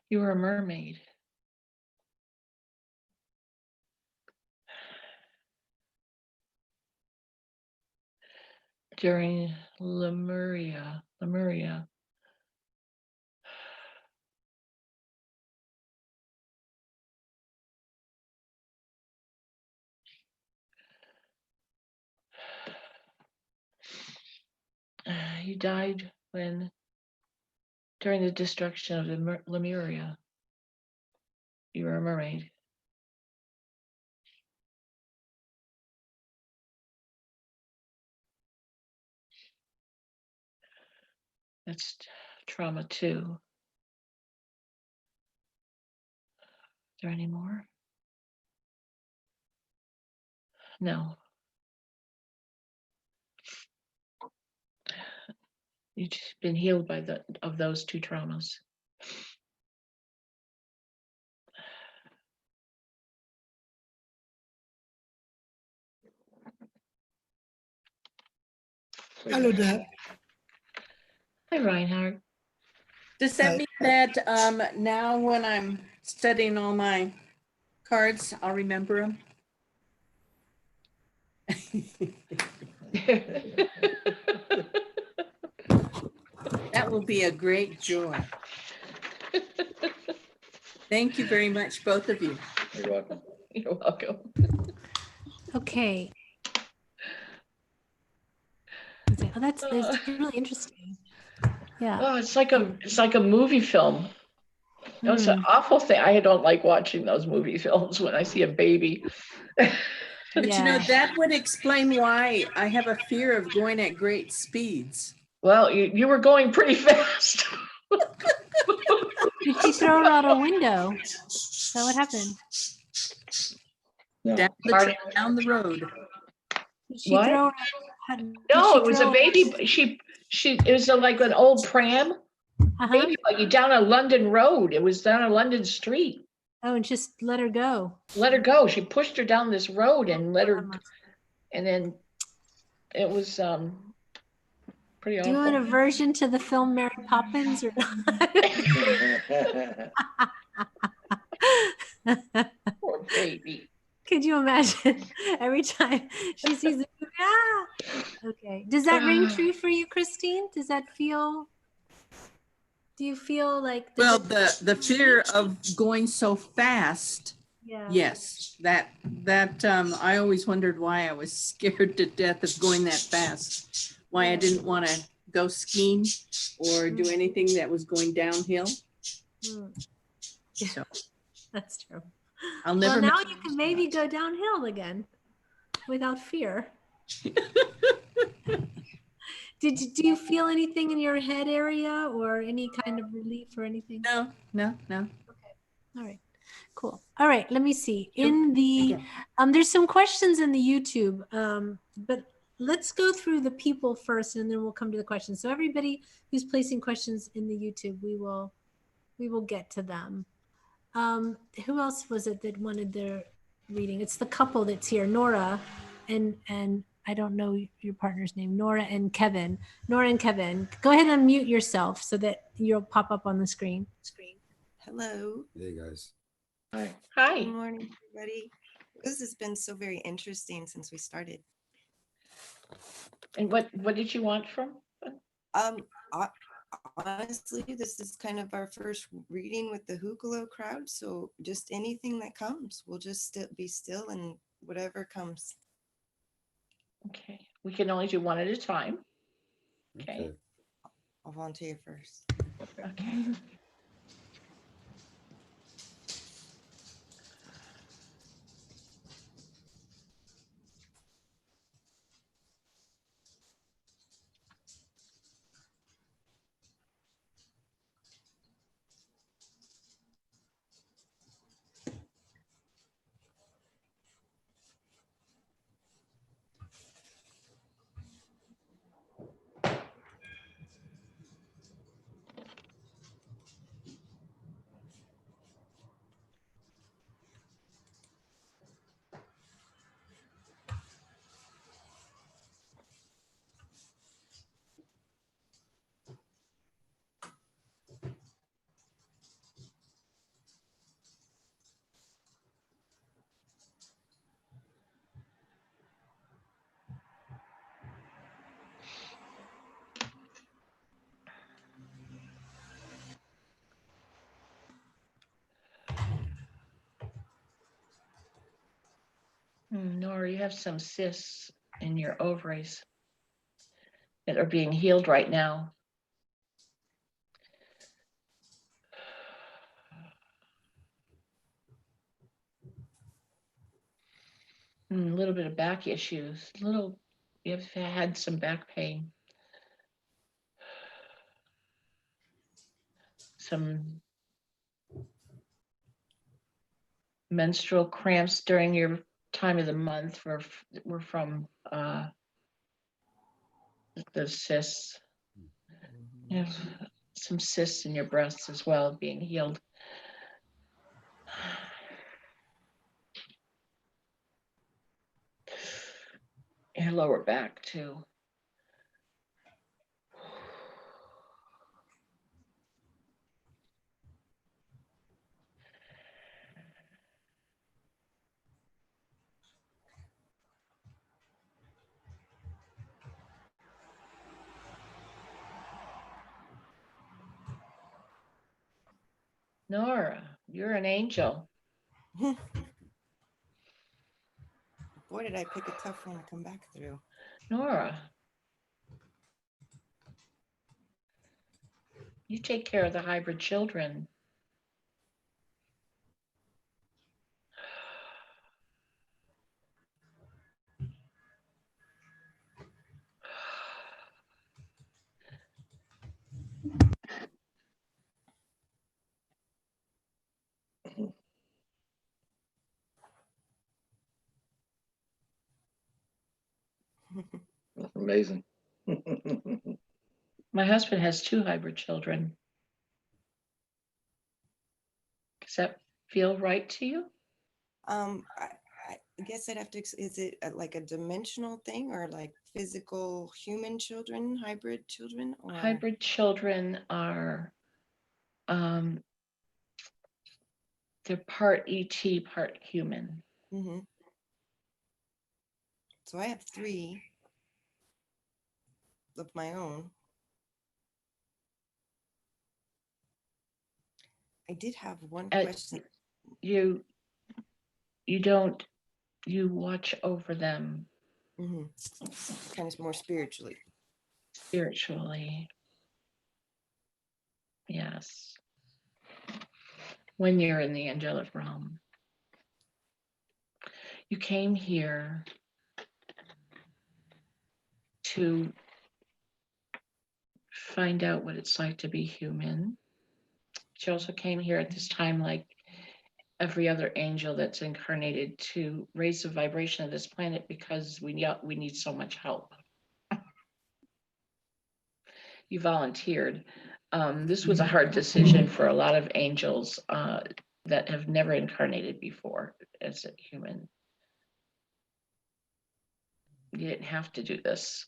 Speaker 2: You were a mermaid. During Lemuria. You died during the destruction of the Lemuria. You were a mermaid. That's trauma 2. Is there any more? No. You've just been healed of those 2 traumas.
Speaker 7: Hello, Deb.
Speaker 2: Hi, Reinhard.
Speaker 6: Does that mean that now when I'm studying all my cards, I'll remember them? That will be a great joy. Thank you very much, both of you.
Speaker 3: You're welcome.
Speaker 2: You're welcome.
Speaker 1: Okay. Oh, that's really interesting. Yeah.
Speaker 2: Oh, it's like a movie film. It's an awful thing. I don't like watching those movie films when I see a baby.
Speaker 6: But you know, that would explain why I have a fear of going at great speeds.
Speaker 2: Well, you were going pretty fast.
Speaker 1: Did she throw it out a window? Is that what happened?
Speaker 3: No.
Speaker 6: Down the road.
Speaker 1: Did she
Speaker 2: What?
Speaker 1: throw her?
Speaker 2: No, it was a baby. It was like an old pram, baby buggy down a London road. It was down a London street.
Speaker 1: Oh, and just let her go.
Speaker 2: Let her go. She pushed her down this road and let her, and then it was pretty
Speaker 1: Do you want a
Speaker 2: awful.
Speaker 1: version to the film Mary Poppins or not?
Speaker 2: Poor baby.
Speaker 1: Could you imagine every time she sees the movie? Ah! Okay. Does that ring true for you, Christine? Does that feel? Do you feel like?
Speaker 6: Well, the fear of going so fast.
Speaker 1: Yeah.
Speaker 6: Yes, that I always wondered why I was scared to death of going that fast. Why I didn't want to go skiing or do anything that was going downhill.
Speaker 1: Yeah,
Speaker 6: So
Speaker 1: that's true.
Speaker 6: I'll never.
Speaker 1: Well, now you can maybe go downhill again without fear. Do you feel anything in your head area or any kind of relief or anything?
Speaker 6: No.
Speaker 1: Okay. All right. Cool. All right. Let me see. In the there's some questions in the YouTube, but let's go through the people first, and then we'll come to the questions. So everybody who's placing questions in the YouTube, we will get to them. Who else was it that wanted their reading? It's the couple that's here, Nora and I don't know your partner's name, Nora and Kevin. Nora and Kevin, go ahead and unmute yourself so that you'll pop up on the screen.
Speaker 7: Hello.
Speaker 8: Hey guys.
Speaker 3: Hi.
Speaker 2: Hi.
Speaker 7: Good morning, everybody. This has been so very interesting since we started.
Speaker 2: And what did you want from?
Speaker 7: Honestly, this is kind of our first reading with the Hucolo crowd. So just anything that comes, we'll just be still and whatever comes.
Speaker 2: Okay. We can only do one at a time. Okay.
Speaker 7: I'll volunteer first.
Speaker 2: Okay. Nora, you have some cysts in your ovaries that are being healed right now. A little bit of back issues. You've had some back pain. Some menstrual cramps during your time of the month were from the cysts. You have some cysts in your breasts as well being healed. Your lower back too. Nora, you're an angel.
Speaker 7: Boy, did I pick a tough one to come back through.
Speaker 2: Nora, you take care of the hybrid children.
Speaker 3: That's amazing.
Speaker 2: My husband has 2 hybrid children. Does that feel right to you?
Speaker 7: I guess I'd have to, is it like a dimensional thing or like physical human children, hybrid children? Or
Speaker 2: Hybrid children are, they're part ET, part human.
Speaker 7: Mm-hmm. So I have 3 of my own. I did have one question.
Speaker 2: You watch over them
Speaker 7: Mm-hmm. Kind of more spiritually.
Speaker 2: spiritually. Yes. When you're in the angelic realm. You came here to find out what it's like to be human. She also came here at this time, like every other angel that's incarnated, to raise the vibration of this planet because we need so much help. You volunteered. This was a hard decision for a lot of angels that have never incarnated before as a human. You didn't have to do this.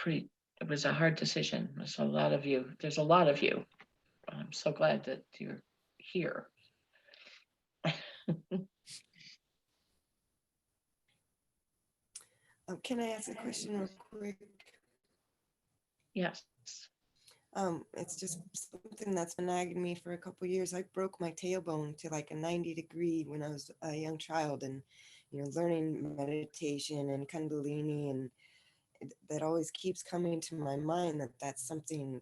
Speaker 2: It was a hard decision. There's a lot of you. I'm so glad that you're here.
Speaker 7: Can I ask a question real quick?
Speaker 2: Yes.
Speaker 7: It's just something that's been nagging me for a couple of years. I broke my tailbone to like a 90-degree when I was a young child, and learning meditation and Kundalini, and that always keeps coming to my mind that that's something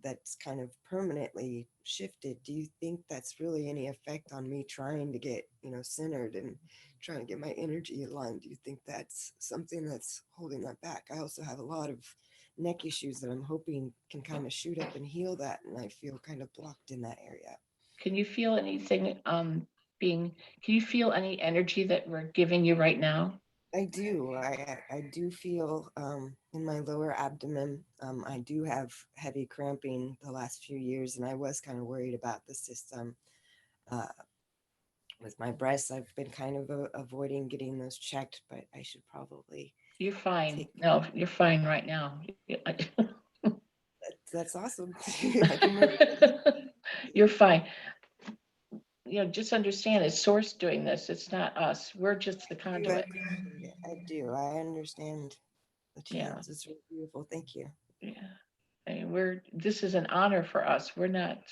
Speaker 7: that's kind of permanently shifted. Do you think that's really any effect on me trying to get centered and trying to get my energy aligned? Do you think that's something that's holding that back? I also have a lot of neck issues that I'm hoping can kind of shoot up and heal that, and I feel kind of blocked in that area.
Speaker 2: Can you feel anything can you feel any energy that we're giving you right now?
Speaker 7: I do. I do feel in my lower abdomen. I do have heavy cramping the last few years, and I was kind of worried about the system. With my breasts, I've been kind of avoiding getting those checked, but I should probably.
Speaker 2: You're fine. No, you're fine right now.
Speaker 7: That's awesome.
Speaker 2: You're fine. Just understand it's Source doing this. It's not us. We're just the conduit.
Speaker 7: I do. I understand the chance. It's really beautiful. Thank you.
Speaker 2: Yeah. I mean, this is an honor for us. We're not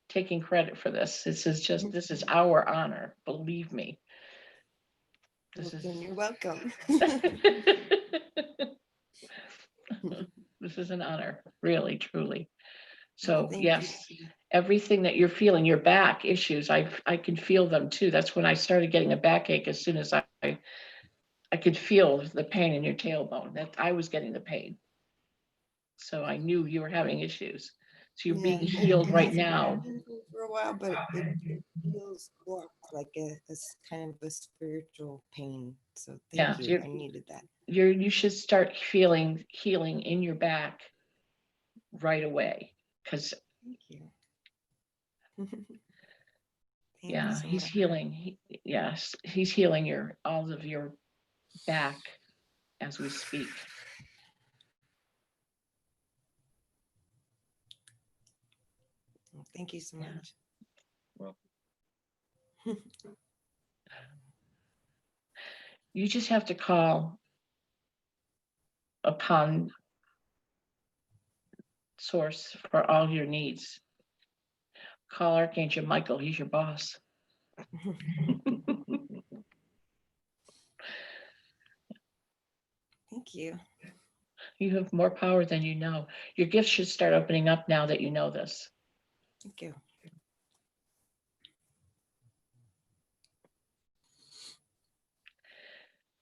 Speaker 2: taking credit for this. This is our honor. Believe me.
Speaker 7: You're welcome.
Speaker 2: This is an honor, really, truly. So
Speaker 7: Thank
Speaker 2: yes,
Speaker 7: you.
Speaker 2: everything that you're feeling, your back issues, I can feel them too. That's when I started getting a backache. As soon as I could feel the pain in your tailbone, that I was getting the pain. So I knew you were having issues. So you're being healed right now.
Speaker 7: For a while, but it feels blocked, like a kind of a spiritual pain. So thank you. I needed that.
Speaker 2: You should start feeling healing in your back right away, because
Speaker 7: yeah,
Speaker 2: he's healing. He's healing all of your back as we speak.
Speaker 7: Well, thank you so much.
Speaker 3: Well,
Speaker 2: you just have to call upon Source for all your needs. Call Archangel Michael. He's your boss.
Speaker 7: Thank you.
Speaker 2: You have more power than you know. Your gifts should start opening up now that you know this.
Speaker 7: Thank you.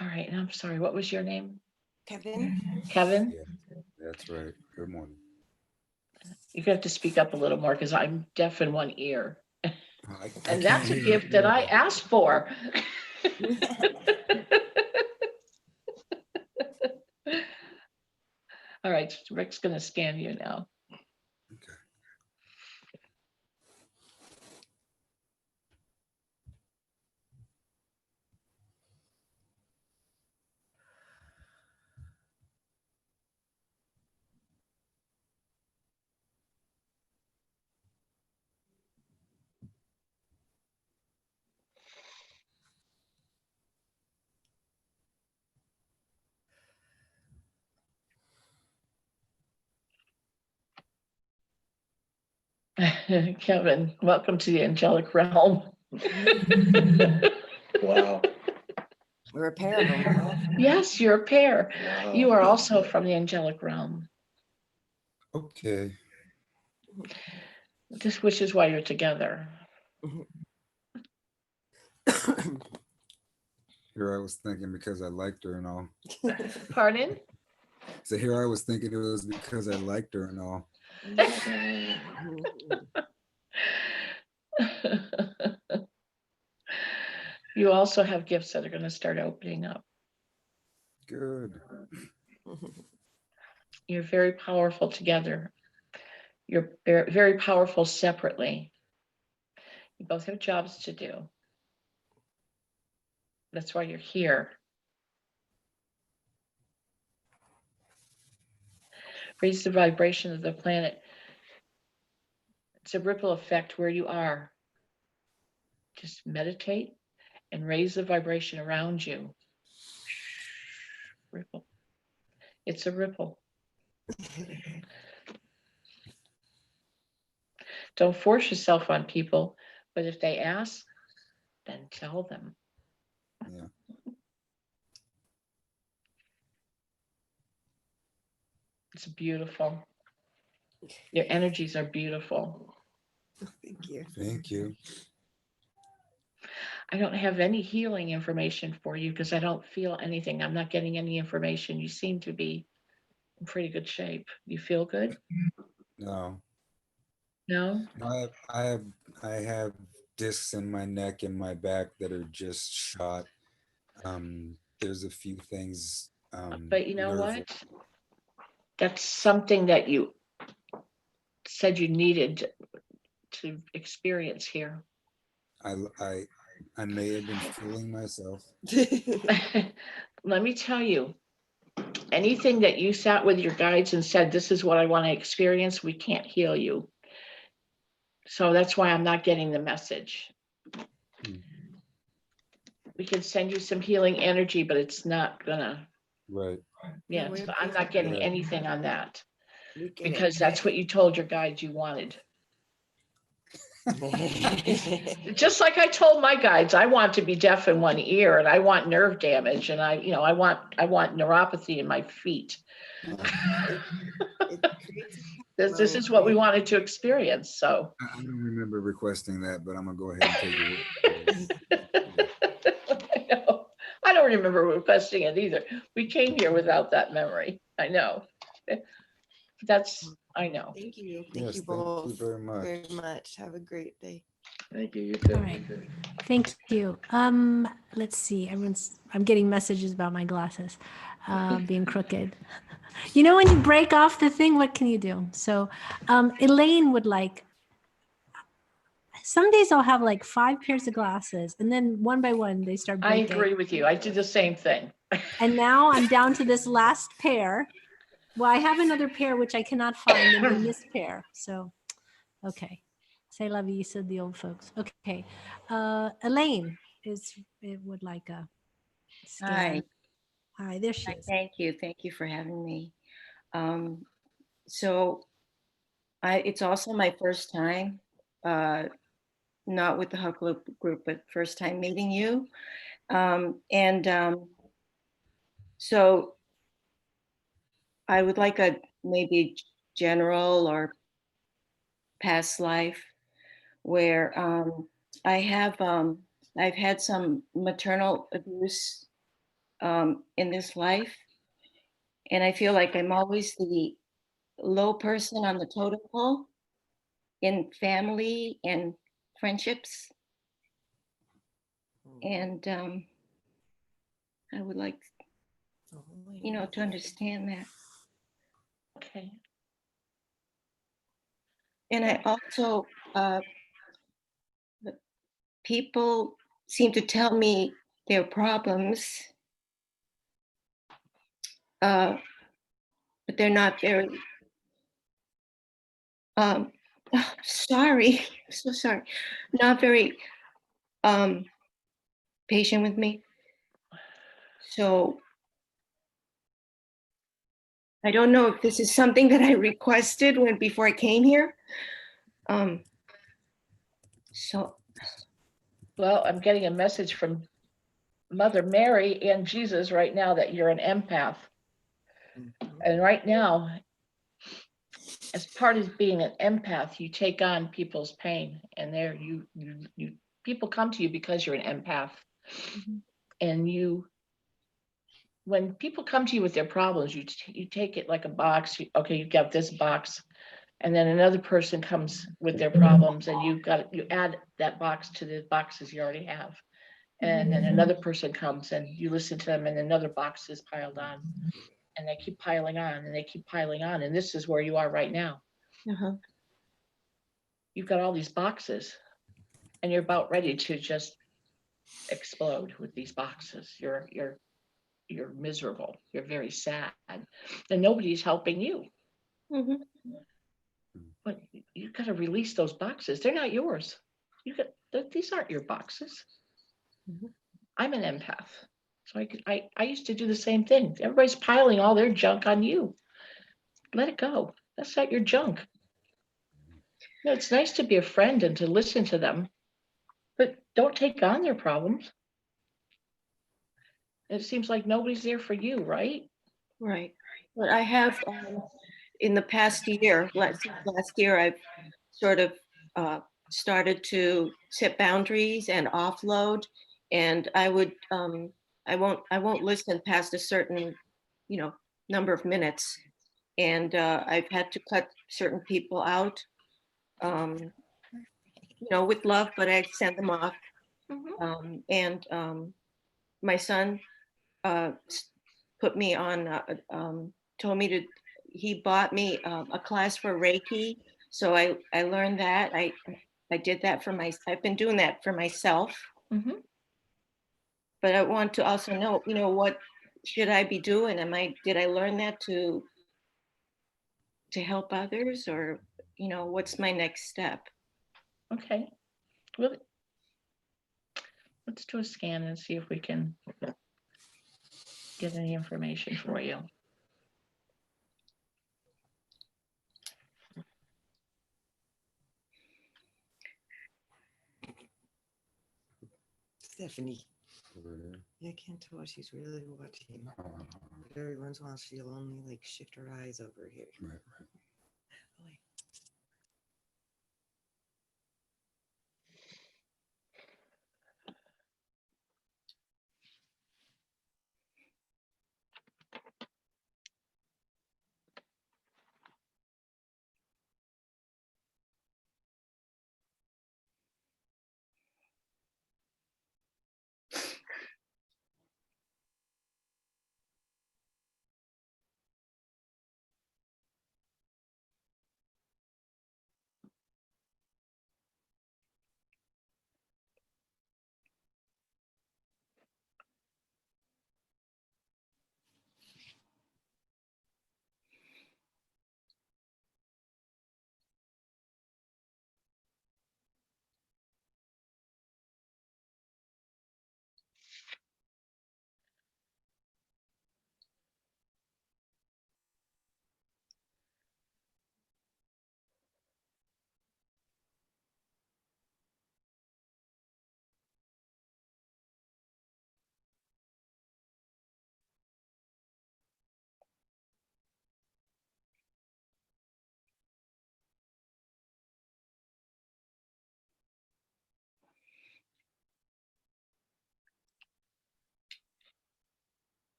Speaker 2: All right, and I'm sorry, what was your name?
Speaker 7: Kevin?
Speaker 2: Kevin?
Speaker 8: Yeah, that's right. Good morning.
Speaker 2: You have to speak up a little more because I'm deaf in one ear.
Speaker 8: I
Speaker 2: And
Speaker 8: can't
Speaker 2: that's a
Speaker 8: hear
Speaker 2: gift that I asked for. All right, Rick's going to scan you now.
Speaker 8: Okay.
Speaker 2: Kevin, welcome to the angelic realm.
Speaker 3: Wow.
Speaker 7: We're a pair of them, huh?
Speaker 2: Yes, you're a pair.
Speaker 3: Wow.
Speaker 2: You are also from the angelic realm.
Speaker 8: Okay.
Speaker 2: This, which is why you're together.
Speaker 8: Here I was thinking because I liked her and all.
Speaker 2: Pardon?
Speaker 8: So here I was thinking it was because I liked her and all.
Speaker 2: You also have gifts that are going to start opening up.
Speaker 8: Good.
Speaker 2: You're very powerful together. You're very powerful separately. You both have jobs to do. That's why you're here. Raise the vibration of the planet. It's a ripple effect where you are. Just meditate and raise the vibration around you. Ripple. It's a ripple. Don't force yourself on people, but if they ask, then tell them.
Speaker 8: Yeah.
Speaker 2: It's beautiful. Your energies are beautiful.
Speaker 7: Thank you.
Speaker 8: Thank you.
Speaker 2: I don't have any healing information for you because I don't feel anything. I'm not getting any information. You seem to be in pretty good shape. You feel good?
Speaker 8: No.
Speaker 2: No?
Speaker 8: I have discs in my neck and my back that are just shot. There's a few things.
Speaker 2: But you know
Speaker 8: nerve-
Speaker 2: what? That's something that you said you needed to experience here.
Speaker 8: I may have been fooling myself.
Speaker 2: Let me tell you, anything that you sat with your guides and said, this is what I want to experience, we can't heal you. So that's why I'm not getting the message. We can send you some healing energy, but it's not gonna.
Speaker 8: Right.
Speaker 2: Yeah,
Speaker 7: No, we
Speaker 2: so I'm not getting
Speaker 8: Yeah.
Speaker 2: anything on that
Speaker 7: We get
Speaker 2: because that's what you told your guides you wanted.
Speaker 7: it.
Speaker 2: Just like I told my guides, I want to be deaf in one ear and I want nerve damage and I want neuropathy in my feet.
Speaker 7: It creates
Speaker 2: This is what we wanted to experience. So
Speaker 8: I don't remember requesting that, but I'm gonna go ahead and take it.
Speaker 2: I know. I don't remember requesting it either. We came here without that memory. I know. I know.
Speaker 7: Thank you. Thank
Speaker 8: Yes,
Speaker 7: you
Speaker 8: thank
Speaker 7: both
Speaker 8: you very much.
Speaker 7: very much. Have a great day.
Speaker 3: Thank you. You too.
Speaker 1: All right. Thank you. Let's see. I'm getting messages about my glasses being crooked. You know, when you break off the thing, what can you do? So Elaine would like, some days I'll have like 5 pairs of glasses and then one by one they start
Speaker 2: I
Speaker 1: breaking.
Speaker 2: agree with you. I did the same thing.
Speaker 1: And now I'm down to this last pair. Well, I have another pair which I cannot find and then this pair. So, okay. Say la vie, said the old folks. Okay. Elaine would like a scan. Hi, there she is.
Speaker 9: Thank you. Thank you for having me. So it's also my first time, not with the Hucolo group, but first time meeting you. So I would like a maybe general or past life where I've had some maternal abuse in this life. And I feel like I'm always the low person on the totem pole in family and friendships. And I would like, to understand that.
Speaker 2: Okay.
Speaker 9: And I also, people seem to tell me their problems, but they're not very, sorry, I'm so sorry, not very patient with me. So I don't know if this is something that I requested before I came here. So,
Speaker 2: Well, I'm getting a message from Mother Mary and Jesus right now that you're an empath. And right now, as part of being an empath, you take on people's pain, and there you people come to you because you're an empath. And when people come to you with their problems, you take it like a box. Okay, you've got this box, and then another person comes with their problems, and you add that box to the boxes you already have. And then another person comes and you listen to them, and another box is piled on, and they keep piling on and they keep piling on. And this is where you are right now. You've got all these boxes, and you're about ready to just explode with these boxes. You're miserable. You're very sad, and nobody's helping you. But you've got to release those boxes. They're not yours. These aren't your boxes. I'm an empath, so I used to do the same thing. Everybody's piling all their junk on you. Let it go. That's not your junk. It's nice to be a friend and to listen to them, but don't take on their problems. It seems like nobody's there for you, right?
Speaker 9: right. But I have, in the past year, last year, I've sort of started to set boundaries and offload, and I would, I won't listen past a certain, number of minutes. And I've had to cut certain people out, with love, but I send them off. And my son put me on, told me he bought me a class for Reiki. So I learned that. I did that I've been doing that for myself. But I want to also know, what should I be doing? Did I learn that to help others, or, what's my next step?
Speaker 2: Okay. Well, let's do a scan and see if we can get any information for you.
Speaker 7: Stephanie. Yeah, I can't tell what she's really watching. But every once in a while, she'll only like shift her eyes over here.
Speaker 8: Right.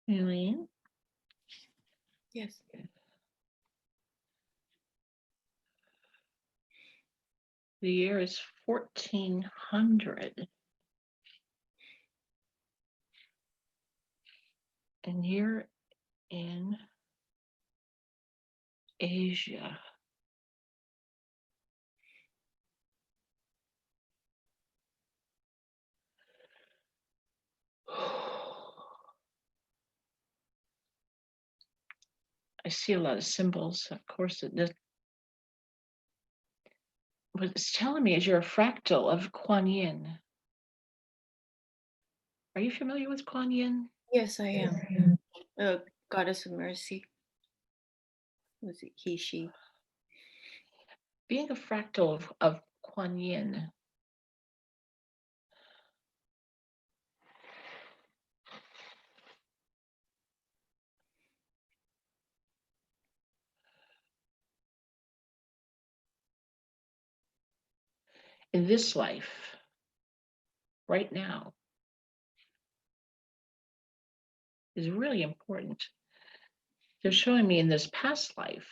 Speaker 2: Elaine?
Speaker 9: Yes.
Speaker 2: The year is 1400. And you're in Asia. I see a lot of symbols. Of course, what it's telling me is you're a fractal of Kuan Yin. Are you familiar with Kuan Yin?
Speaker 9: Yes, I am. Goddess of mercy. Was it he, she?
Speaker 2: Being a fractal of Kuan Yin, in this life, right now, is really important. They're showing me in this past life,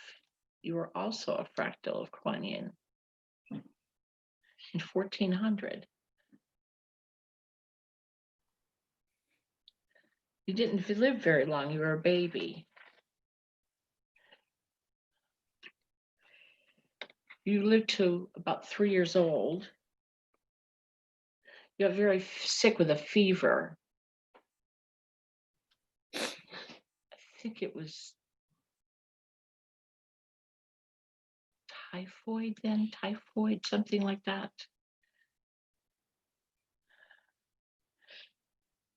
Speaker 2: you were also a fractal of Kuan Yin in 1400. You didn't live very long, you were a baby. You lived to about 3 years old. You got very sick with a fever. I think it was typhoid, something like that.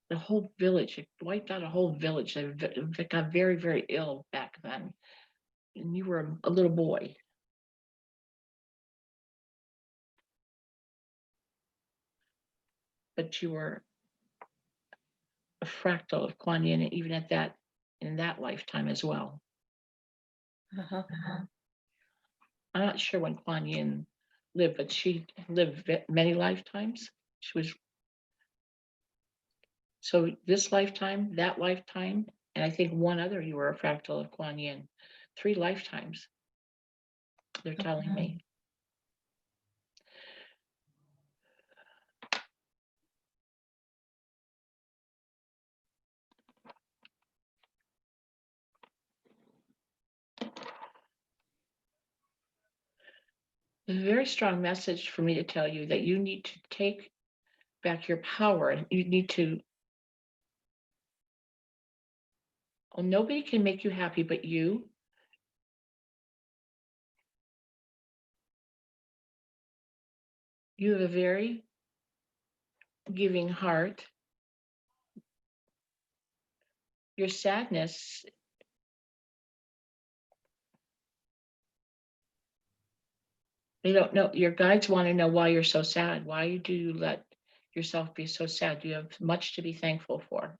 Speaker 2: The whole village, it wiped out a whole village. They got very, very ill back then. And you were a little boy. But you were a fractal of Kuan Yin, even in that lifetime as well.
Speaker 9: Uh-huh.
Speaker 2: I'm not sure when Kuan Yin lived, but she lived many lifetimes. She was, so this lifetime, that lifetime, and I think one other, you were a fractal of Kuan Yin. 3 lifetimes, they're telling me. It's a very strong message for me to tell you that you need to take back your power. And you need to, oh, nobody can make you happy but you. You have a very giving heart. Your sadness, they don't know. Your guides want to know why you're so sad. Why do you let yourself be so sad? You have much to be thankful for.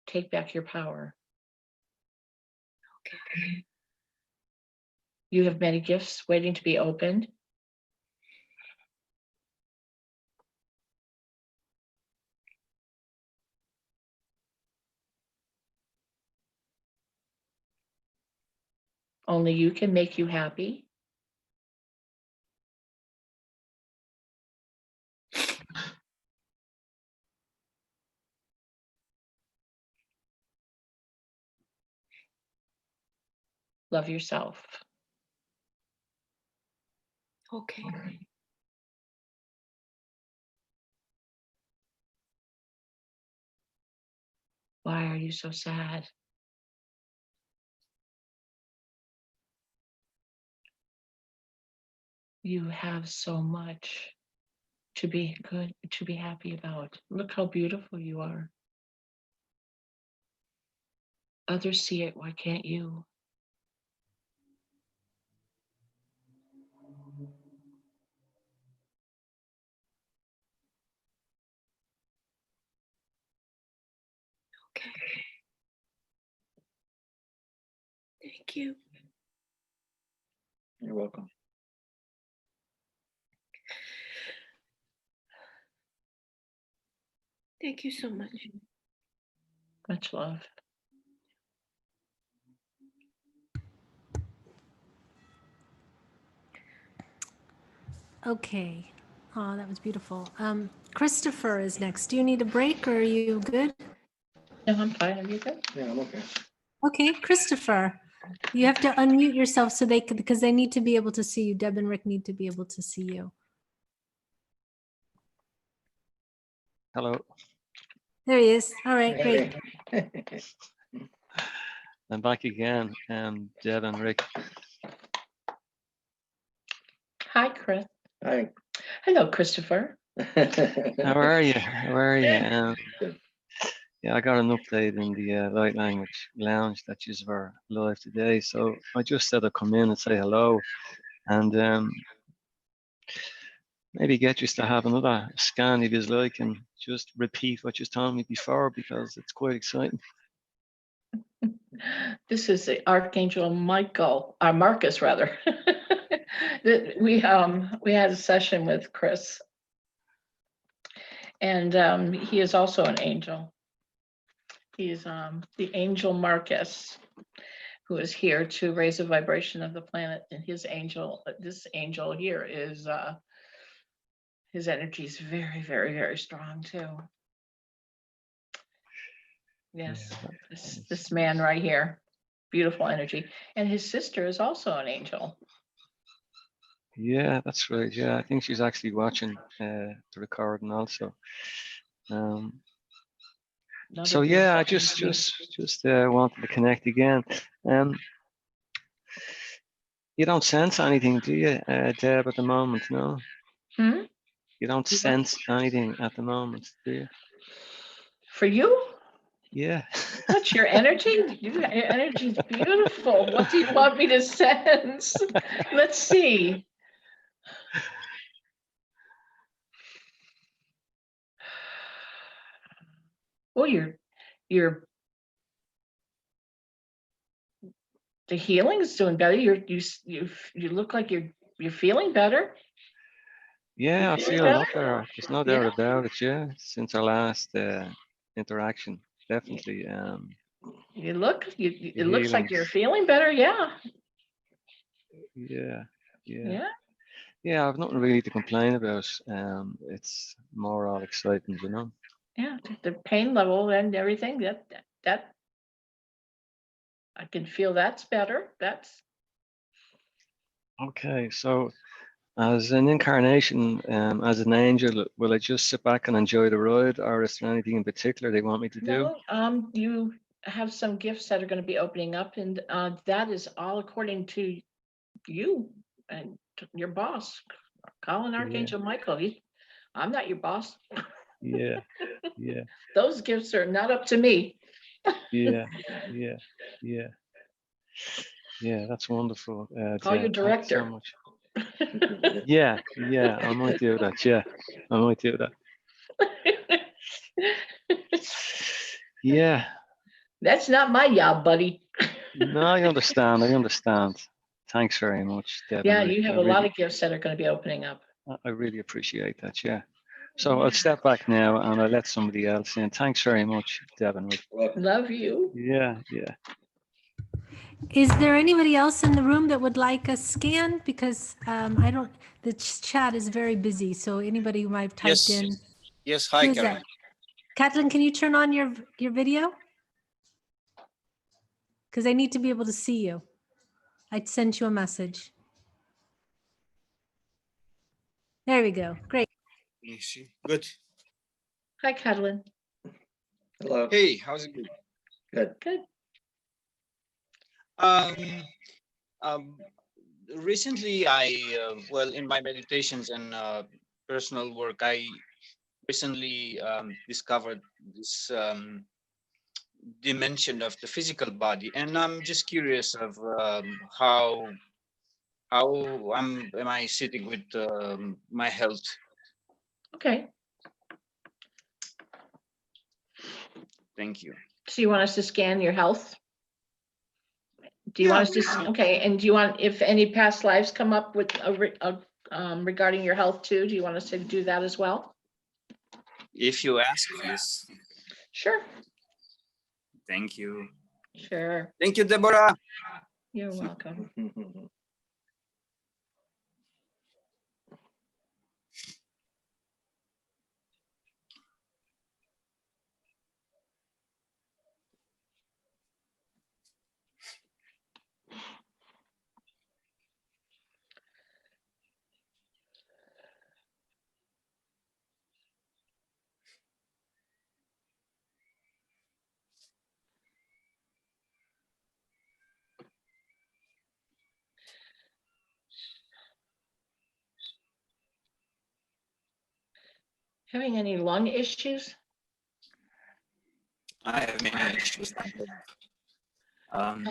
Speaker 2: Take back your power.
Speaker 9: Okay.
Speaker 2: You have many gifts waiting to be opened. Only you can make you happy. Love yourself.
Speaker 9: Okay.
Speaker 2: Why are you so sad? You have so much to be good, to be happy about. Look how beautiful you are. Others see it, why can't you?
Speaker 9: Okay. Thank you.
Speaker 3: You're welcome.
Speaker 9: Thank you so much.
Speaker 2: Much love.
Speaker 1: Okay. Oh, that was beautiful. Christopher is next. Do you need a break or are you good?
Speaker 2: No, I'm fine. Are you good?
Speaker 3: Yeah, I'm okay.
Speaker 1: Okay, Christopher, you have to unmute yourself so they can, because they need to be able to see you. Deb and Rick need to be able to see you.
Speaker 10: Hello,
Speaker 1: There he is. All right, great.
Speaker 10: I'm back again. Deb and Rick.
Speaker 2: Hi, Chris.
Speaker 3: Hi.
Speaker 2: Hello, Christopher.
Speaker 10: How are you? How are you?
Speaker 3: Good.
Speaker 10: Yeah, I got an update in the light language lounge that you were live today. So I just said I'd come in and say hello and maybe get you to have another scan if you like and just repeat what you told me before because it's quite exciting.
Speaker 2: This is the Archangel Michael, Marcus rather. We had a session with Chris, and he is also an angel. He is the angel Marcus, who is here to raise the vibration of the planet. And his angel, this angel here, is his energy is very, very, very strong too. Yes, this man right here, beautiful energy, and his sister is also an angel.
Speaker 10: Yeah, that's right. Yeah, I think she's actually watching the recording also. So yeah, I just wanted to connect again. You don't sense anything, do you, Deb, at the moment? No.
Speaker 2: Hmm?
Speaker 10: You don't sense anything at the moment, do you?
Speaker 2: For you?
Speaker 10: Yeah.
Speaker 2: What's your energy? Your energy is beautiful. What do you want me to sense? Let's see. Oh, you're the healing is doing better. You look like you're feeling better.
Speaker 10: Yeah, I feel a lot better. There's no doubt about it. Yeah, since our last interaction, definitely.
Speaker 2: You look. It
Speaker 10: The
Speaker 2: looks like you're
Speaker 10: healings.
Speaker 2: feeling better. Yeah.
Speaker 10: Yeah, yeah,
Speaker 2: Yeah.
Speaker 10: yeah. I've nothing really to complain about. It's more all exciting, you know.
Speaker 2: Yeah. The pain level and everything. That I can feel that's better. That's
Speaker 10: Okay, so as an incarnation, as an angel, will I just sit back and enjoy the ride, or is there anything in particular they want me to do?
Speaker 2: no. You have some gifts that are going to be opening up, and that is all according to you and your boss, Colin Archangel Michael. I'm not your boss.
Speaker 10: Yeah, yeah,
Speaker 2: Those gifts are not up to me.
Speaker 10: yeah, yeah, yeah, yeah. That's wonderful.
Speaker 2: Call your
Speaker 10: Deb, thank you so
Speaker 2: director.
Speaker 10: much. Yeah, yeah. I might do that. Yeah, I might do that. Yeah.
Speaker 2: That's not my job, buddy.
Speaker 10: No, I understand. I understand. Thanks very much, Deb.
Speaker 2: Yeah,
Speaker 10: and Rick.
Speaker 2: you have a lot of gifts that are going to be opening up.
Speaker 10: I really appreciate that. Yeah. So I'll step back now and I'll let somebody else in. Thanks very much, Deb and Rick.
Speaker 2: Love you.
Speaker 10: Yeah, yeah.
Speaker 1: Is there anybody else in the room that would like a scan? Because I don't, the chat is very busy. So anybody who might have typed in.
Speaker 11: Yes, hi,
Speaker 1: Who's
Speaker 11: Karen.
Speaker 1: that? Katherine, can you turn on your video? Because I need to be able to see you. I sent you a message. There we go. Great.
Speaker 11: Good.
Speaker 2: Hi, Katherine.
Speaker 3: Hello.
Speaker 11: Hey, how's it going?
Speaker 3: Good.
Speaker 2: Good.
Speaker 11: Recently, well, in my meditations and personal work, I recently discovered this dimension of the physical body, and I'm just curious of how am I sitting with my health?
Speaker 2: Okay.
Speaker 11: Thank you.
Speaker 2: So you want us to scan your health? Do you want us to? Okay. And do you want, if any past lives come up with regarding your health too, do you want us to do that as well?
Speaker 11: If you ask, yes.
Speaker 2: Sure.
Speaker 11: Thank you.
Speaker 2: Sure.
Speaker 11: Thank you, Deborah.
Speaker 2: You're welcome. Having any lung issues?
Speaker 11: I have many issues. Um,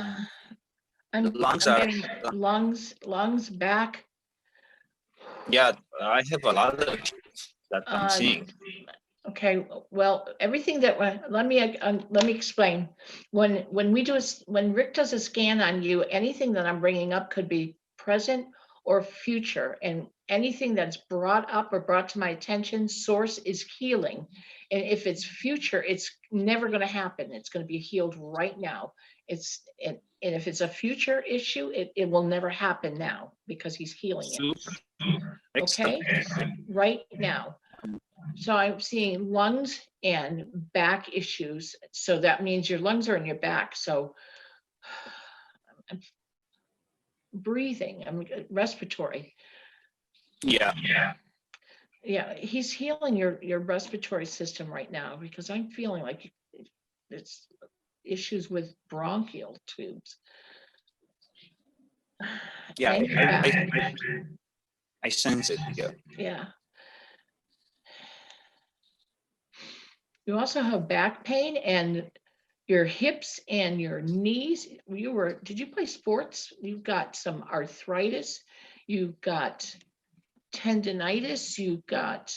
Speaker 2: I'm,
Speaker 11: the lungs
Speaker 2: I'm
Speaker 11: are,
Speaker 2: getting lungs, back.
Speaker 11: yeah, I have a lot of issues that I'm
Speaker 2: Uh,
Speaker 11: seeing.
Speaker 2: Okay, well, everything that let me explain. When Rick does a scan on you, anything that I'm bringing up could be present or future, and anything that's brought up or brought to my attention, source is healing. And if it's future, it's never going to happen. It's going to be healed right now. And if it's a future issue, it will never happen now because he's healing it.
Speaker 11: Super.
Speaker 2: Okay,
Speaker 11: Excellent.
Speaker 2: right now. So I'm seeing lungs and back issues. So that means your lungs are in your back. So I'm breathing, I'm respiratory.
Speaker 11: Yeah.
Speaker 2: Yeah, he's healing your respiratory system right now because I'm feeling like it's issues with bronchial tubes.
Speaker 11: Yeah,
Speaker 2: And your back.
Speaker 11: I sense it. Yeah.
Speaker 2: Yeah. You also have back pain and your hips and your knees. Did you play sports? You've got some arthritis. You've got tendonitis. You've got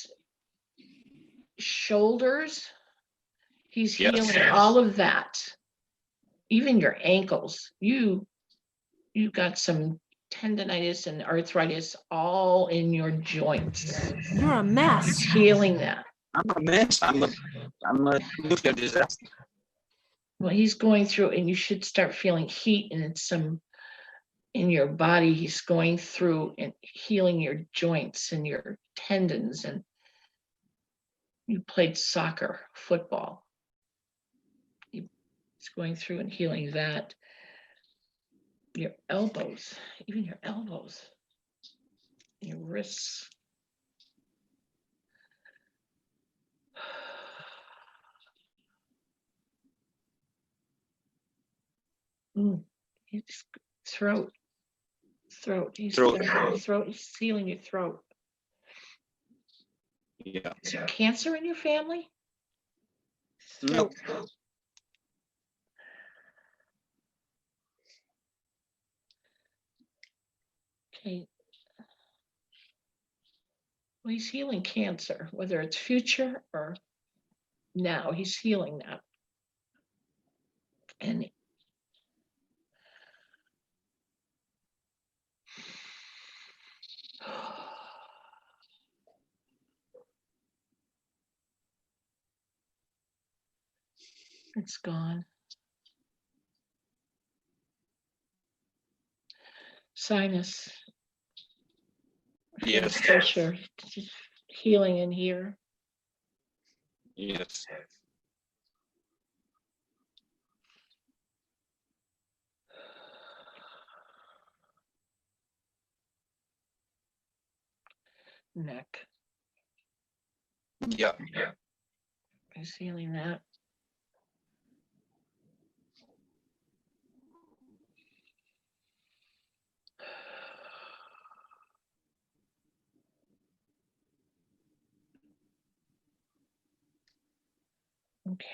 Speaker 2: shoulders. He's
Speaker 11: Yes.
Speaker 2: healing all of that. Even your ankles. You've got some tendonitis and arthritis all in your joints.
Speaker 1: You're a mess.
Speaker 2: He's healing that.
Speaker 11: I'm a mess. I'm a nuclear disaster.
Speaker 2: Well, he's going through, and you should start feeling heat and some in your body. He's going through and healing your joints and your tendons. And you played soccer, football. He's going through and healing that. Your elbows, even your elbows, your wrists. His throat. He's healing your throat.
Speaker 11: Yeah.
Speaker 2: Is there cancer in your family?
Speaker 11: No.
Speaker 2: Okay. Well, he's healing cancer, whether it's future or now. He's healing that. And it's gone. Sinus.
Speaker 11: Yes.
Speaker 2: Pressure. Healing in here.
Speaker 11: Yes.
Speaker 2: Neck.
Speaker 11: Yeah.
Speaker 2: He's healing that. Okay.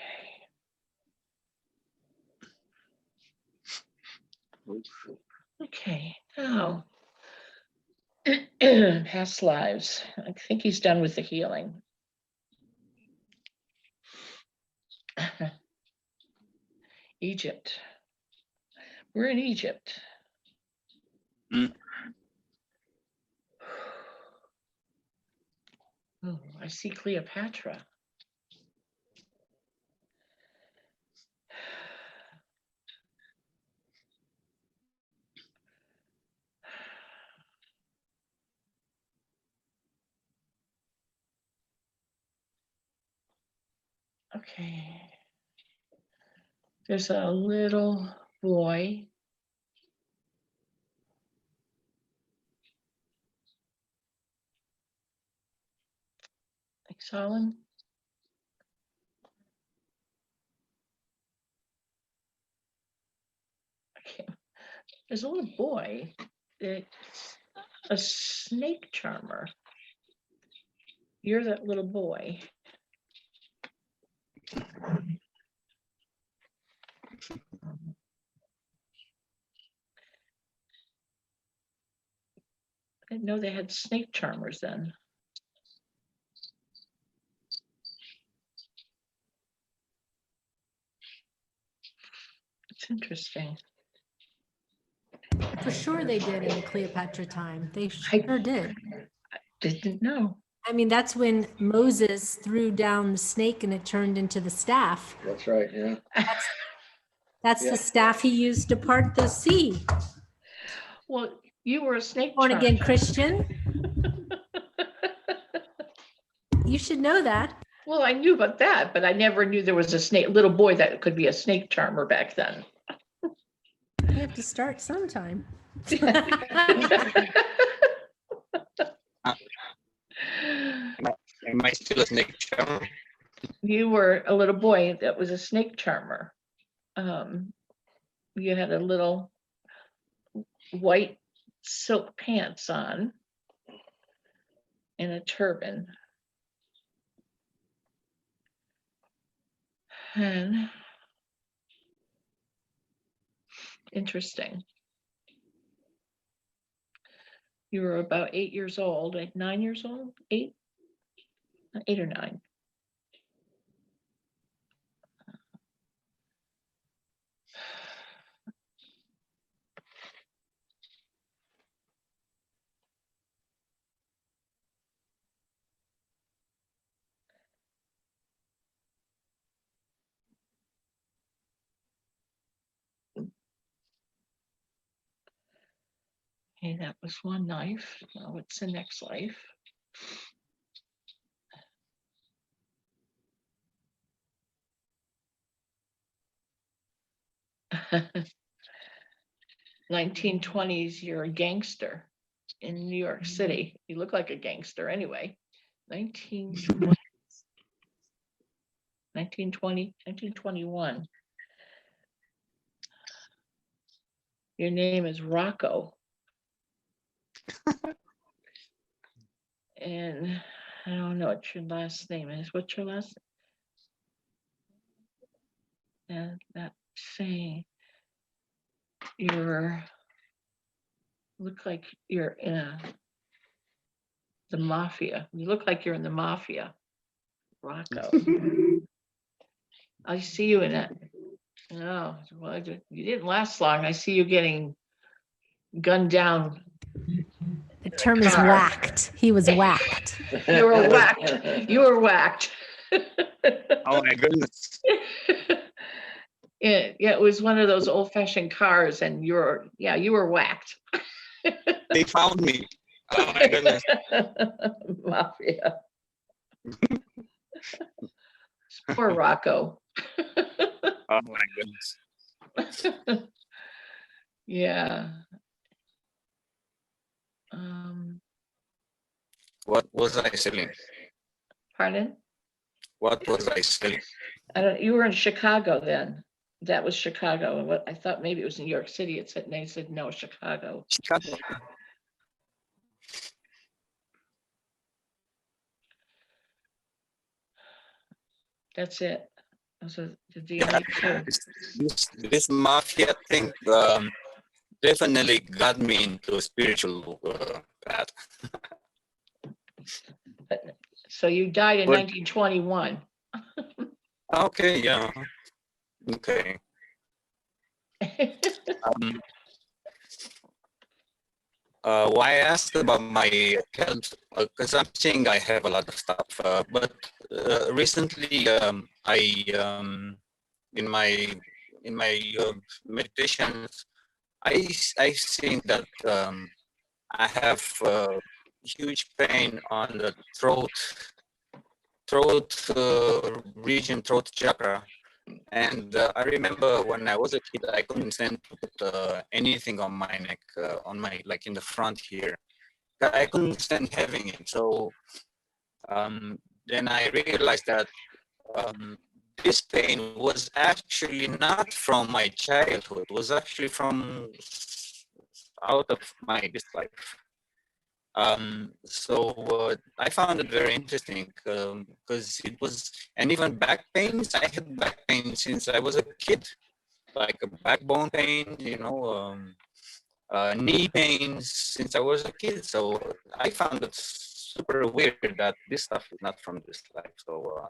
Speaker 2: Okay, now past lives. I think he's done with the healing. Egypt. We're in Egypt.
Speaker 11: Mm.
Speaker 2: Oh, I see Cleopatra. Okay. There's a little boy. I saw him. Okay. There's a little boy. It's a snake charmer. You're that little boy. I didn't know they had snake charmers then. It's interesting.
Speaker 1: For sure they did in the Cleopatra time. They sure did.
Speaker 2: I didn't know.
Speaker 1: I mean, that's when Moses threw down the snake and it turned into the staff.
Speaker 3: That's right, yeah.
Speaker 1: That's
Speaker 3: Yeah.
Speaker 1: the staff he used to part the sea.
Speaker 2: Well, you were a snake
Speaker 1: Born
Speaker 2: charmer.
Speaker 1: again Christian. You should know that.
Speaker 2: Well, I knew about that, but I never knew there was a snake, little boy that could be a snake charmer back then.
Speaker 1: You have to start sometime.
Speaker 11: Am I still a snake charmer?
Speaker 2: You were a little boy that was a snake charmer. You had a little white silk pants on and a turban. And interesting. You were about 8 years old, like 9 years old, 8 or 9. Okay, that was one life. Now what's the next life? (1920s), you're a gangster in New York City. You look like a gangster anyway. 1920, 1921. Your name is Rocco. And I don't know what your last name is. What's your last name? And that saying you're look like you're in the mafia. You look like you're in the mafia. Rocco. I see you in it. No, well, you didn't last long. I see you getting gunned down.
Speaker 1: The term is whacked. He was whacked.
Speaker 2: You were whacked. You were whacked.
Speaker 11: Oh my goodness.
Speaker 2: Yeah, it was one of those old-fashioned cars, and you were whacked.
Speaker 11: They found me. Oh my goodness.
Speaker 2: Mafia. Poor Rocco.
Speaker 11: Oh my goodness.
Speaker 2: Yeah.
Speaker 11: What was I selling?
Speaker 2: Pardon?
Speaker 11: What was I selling?
Speaker 2: You were in Chicago then. That was Chicago. What I thought maybe it was New York City. They said no, Chicago.
Speaker 11: Chicago.
Speaker 2: That's it. Those are the only two.
Speaker 11: This mafia thing definitely got me into a spiritual path.
Speaker 2: So you died in 1921.
Speaker 11: Okay, yeah. Okay. Why I asked about my health, because I'm saying I have a lot of stuff, but recently I in my meditations I think that I have huge pain on the throat region, throat chakra. And I remember when I was a kid, I couldn't stand to put anything on my neck, like in the front here. I couldn't stand having it. So then I realized that this pain was actually not from my childhood. It was actually from out of this life. I found it very interesting because it was, and even back pains. I had back pain since I was a kid, like a backbone pain, knee pains since I was a kid. So I found it super weird that this stuff is not from this life. So,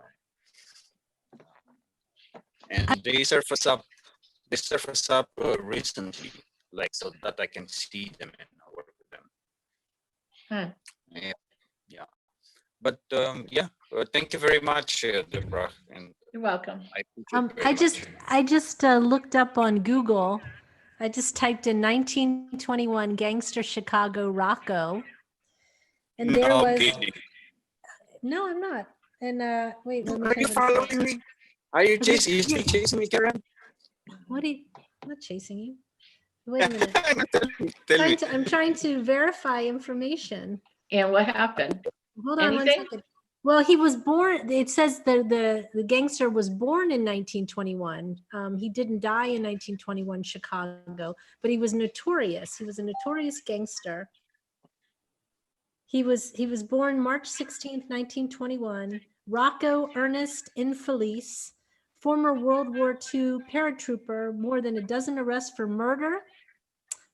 Speaker 11: and they surface up recently, like so that I can see them and work with them. Yeah. But thank you very much, Deborah. And
Speaker 2: You're welcome.
Speaker 11: I appreciate it very much.
Speaker 1: I just looked up on Google. I just typed in 1921 gangster Chicago Rocco, and there
Speaker 11: No
Speaker 1: was
Speaker 11: kidding.
Speaker 1: no, I'm not. And wait, let me
Speaker 11: Are
Speaker 1: try
Speaker 11: you
Speaker 1: to-
Speaker 11: following me? Are you
Speaker 1: Okay.
Speaker 11: chasing? You still chasing me, Karen?
Speaker 1: What are you? I'm not chasing you. Wait a minute.
Speaker 11: Tell me.
Speaker 1: I'm trying to verify information.
Speaker 2: And what happened?
Speaker 1: Hold on
Speaker 2: Anything?
Speaker 1: 1 second. Well, he was born. It says the gangster was born in 1921. He didn't die in 1921 Chicago, but he was notorious. He was a notorious gangster. He was born March 16th, 1921. Rocco Ernest Infelice, former World War II paratrooper, more than a dozen arrests for murder,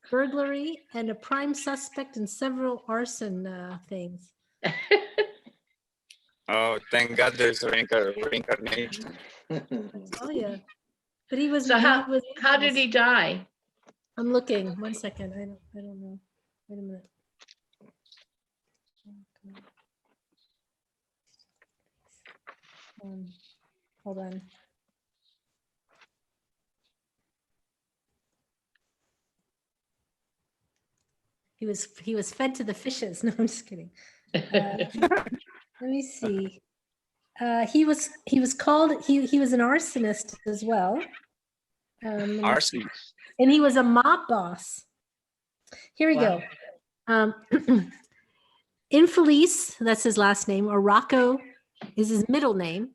Speaker 1: burglary, and a prime suspect in several arson things.
Speaker 11: Oh, thank God there's a reincarnation.
Speaker 1: Oh yeah, but he was.
Speaker 2: So
Speaker 1: he was
Speaker 2: how did he die?
Speaker 1: I'm looking. 1 second. I don't know. Wait a minute. Hold on. He was fed to the fishes. No, I'm just kidding. Let me see. He was called. He was an arsonist as well.
Speaker 11: Arson.
Speaker 1: And he was a mob boss. Here we
Speaker 2: Wow.
Speaker 1: go. Infelice, that's his last name, or Rocco is his middle name,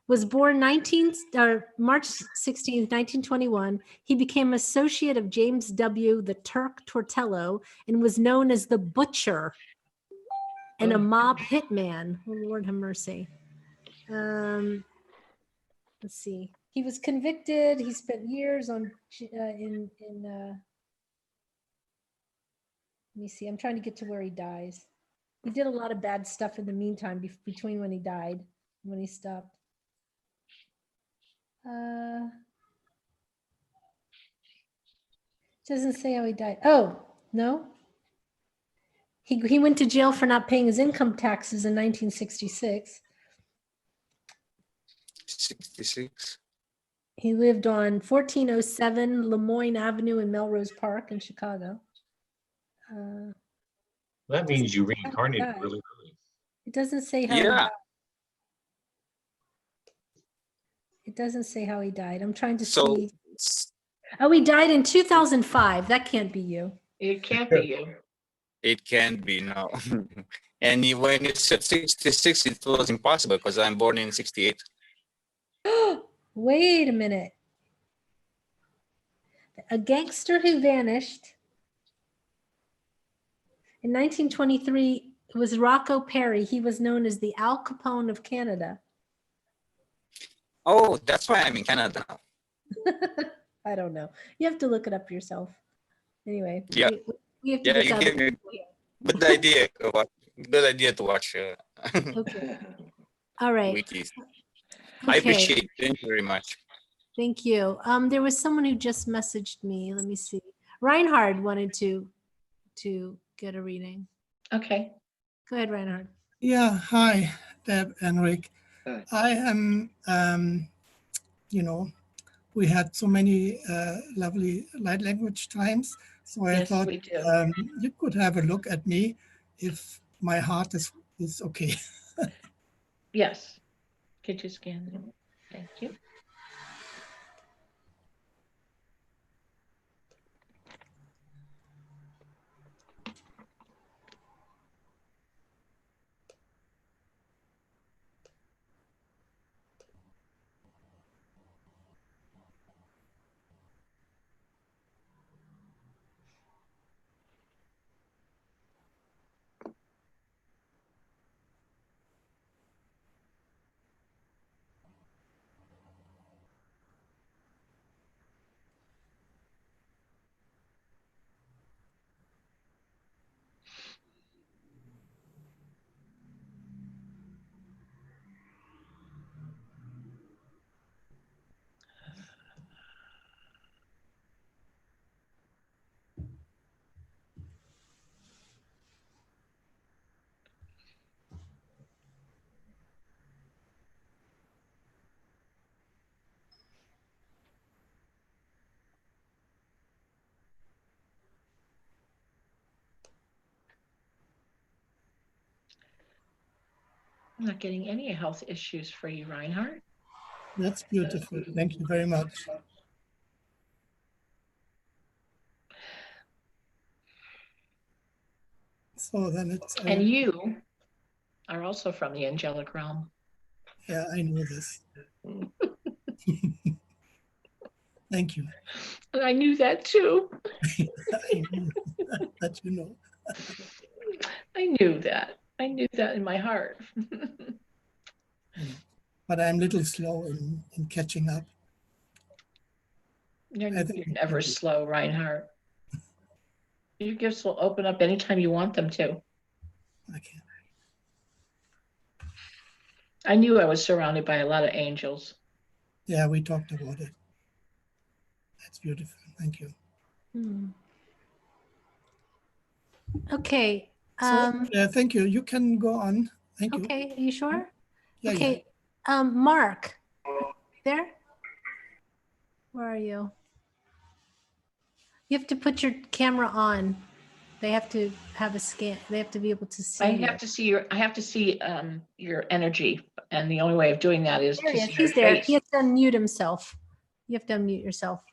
Speaker 1: was born March 16th, 1921. He became associate of James W. the Turk Tortello and was known as the Butcher and a mob hitman. Oh, Lord have mercy. Let's see. He was convicted. He spent years on let me see. I'm trying to get to where he dies. He did a lot of bad stuff in the meantime between when he died and when he stopped. Doesn't say how he died. Oh, no. He went to jail for not paying his income taxes in 1966.
Speaker 11: 66.
Speaker 1: He lived on 1407 Lemoyne Avenue in Melrose Park in Chicago.
Speaker 4: That means you
Speaker 1: Doesn't say how he
Speaker 4: reincarnated
Speaker 1: died.
Speaker 4: really early.
Speaker 1: It doesn't say how he
Speaker 11: Yeah.
Speaker 1: died. It doesn't say how he died. I'm trying to
Speaker 11: So
Speaker 1: see. Oh, he died in 2005. That can't be you.
Speaker 2: It can't be you.
Speaker 11: it can't be no. And when you said 66, it was impossible because I'm born in 68.
Speaker 1: Wait a minute. A gangster who vanished in 1923 was Rocco Perry. He was known as the Al Capone of Canada.
Speaker 11: Oh, that's why I'm in Canada now.
Speaker 1: I don't know. You have to look it up yourself. Anyway,
Speaker 11: Yeah.
Speaker 1: we have to
Speaker 11: Yeah,
Speaker 1: get
Speaker 11: you
Speaker 1: to
Speaker 11: gave me good idea. Good idea to watch
Speaker 1: Okay. All right.
Speaker 11: wikis.
Speaker 1: Okay.
Speaker 11: I appreciate it. Thank you very much.
Speaker 1: Thank you. There was someone who just messaged me. Let me see. Reinhard wanted to get a reading.
Speaker 2: Okay.
Speaker 1: Go ahead, Reinhard.
Speaker 12: Yeah, hi, Deb and Rick.
Speaker 3: Hi.
Speaker 12: I am, we had so many lovely light language times. So I
Speaker 2: Yes,
Speaker 12: thought
Speaker 2: we do.
Speaker 12: you could have a look at me if my heart is okay.
Speaker 2: Yes. Could you scan them? Thank you. I'm not getting any health issues for you, Reinhard.
Speaker 12: That's beautiful. Thank you very much. So then it's,
Speaker 2: And you are also from the angelic realm.
Speaker 12: yeah, I know this. Thank you.
Speaker 2: And I knew that too.
Speaker 12: I knew that you know.
Speaker 2: I knew that. I knew that in my heart.
Speaker 12: But I'm a little slow in catching up.
Speaker 2: You're
Speaker 12: I think
Speaker 2: never slow, Reinhard. Your gifts will open up anytime you want them to.
Speaker 12: Okay.
Speaker 2: I knew I was surrounded by a lot of angels.
Speaker 12: Yeah, we talked about it. That's beautiful. Thank you.
Speaker 1: Okay.
Speaker 12: So thank you. You can go on. Thank you.
Speaker 1: Okay, are you sure?
Speaker 12: Yeah,
Speaker 1: okay. Mark, there? Where are you? You have to put your camera on. They have to have a scan. They have to be able to see.
Speaker 2: I have to see your energy, and the only way of doing that is
Speaker 1: There
Speaker 2: to
Speaker 1: he is.
Speaker 2: see your
Speaker 1: He's there.
Speaker 2: face.
Speaker 1: He has to unmute himself. You have to unmute yourself.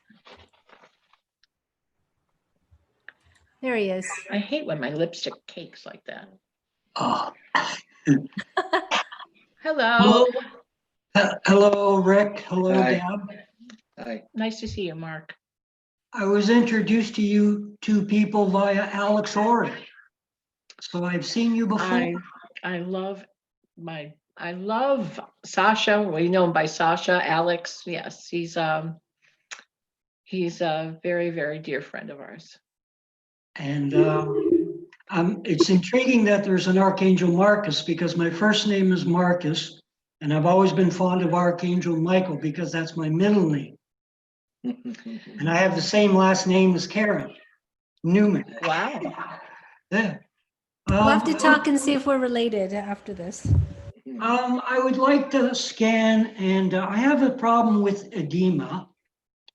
Speaker 1: There he is.
Speaker 2: I hate when my lipstick cakes like that.
Speaker 13: Oh.
Speaker 2: Hello.
Speaker 13: Hello, Rick. Hello,
Speaker 3: Hi.
Speaker 13: Deb.
Speaker 3: Hi.
Speaker 2: Nice to see you, Mark.
Speaker 13: I was introduced to you two people via Alex Ori. So I've seen you before.
Speaker 2: I love Sasha. We know him by Sasha. Alex, yes, he's a very, very dear friend of ours.
Speaker 13: And it's intriguing that there's an Archangel Marcus because my first name is Marcus, and I've always been fond of Archangel Michael because that's my middle name. And I have the same last name as Karen, Newman.
Speaker 2: Wow.
Speaker 13: Yeah.
Speaker 1: We'll have to talk and see if we're related after this.
Speaker 13: I would like to scan, and I have a problem with edema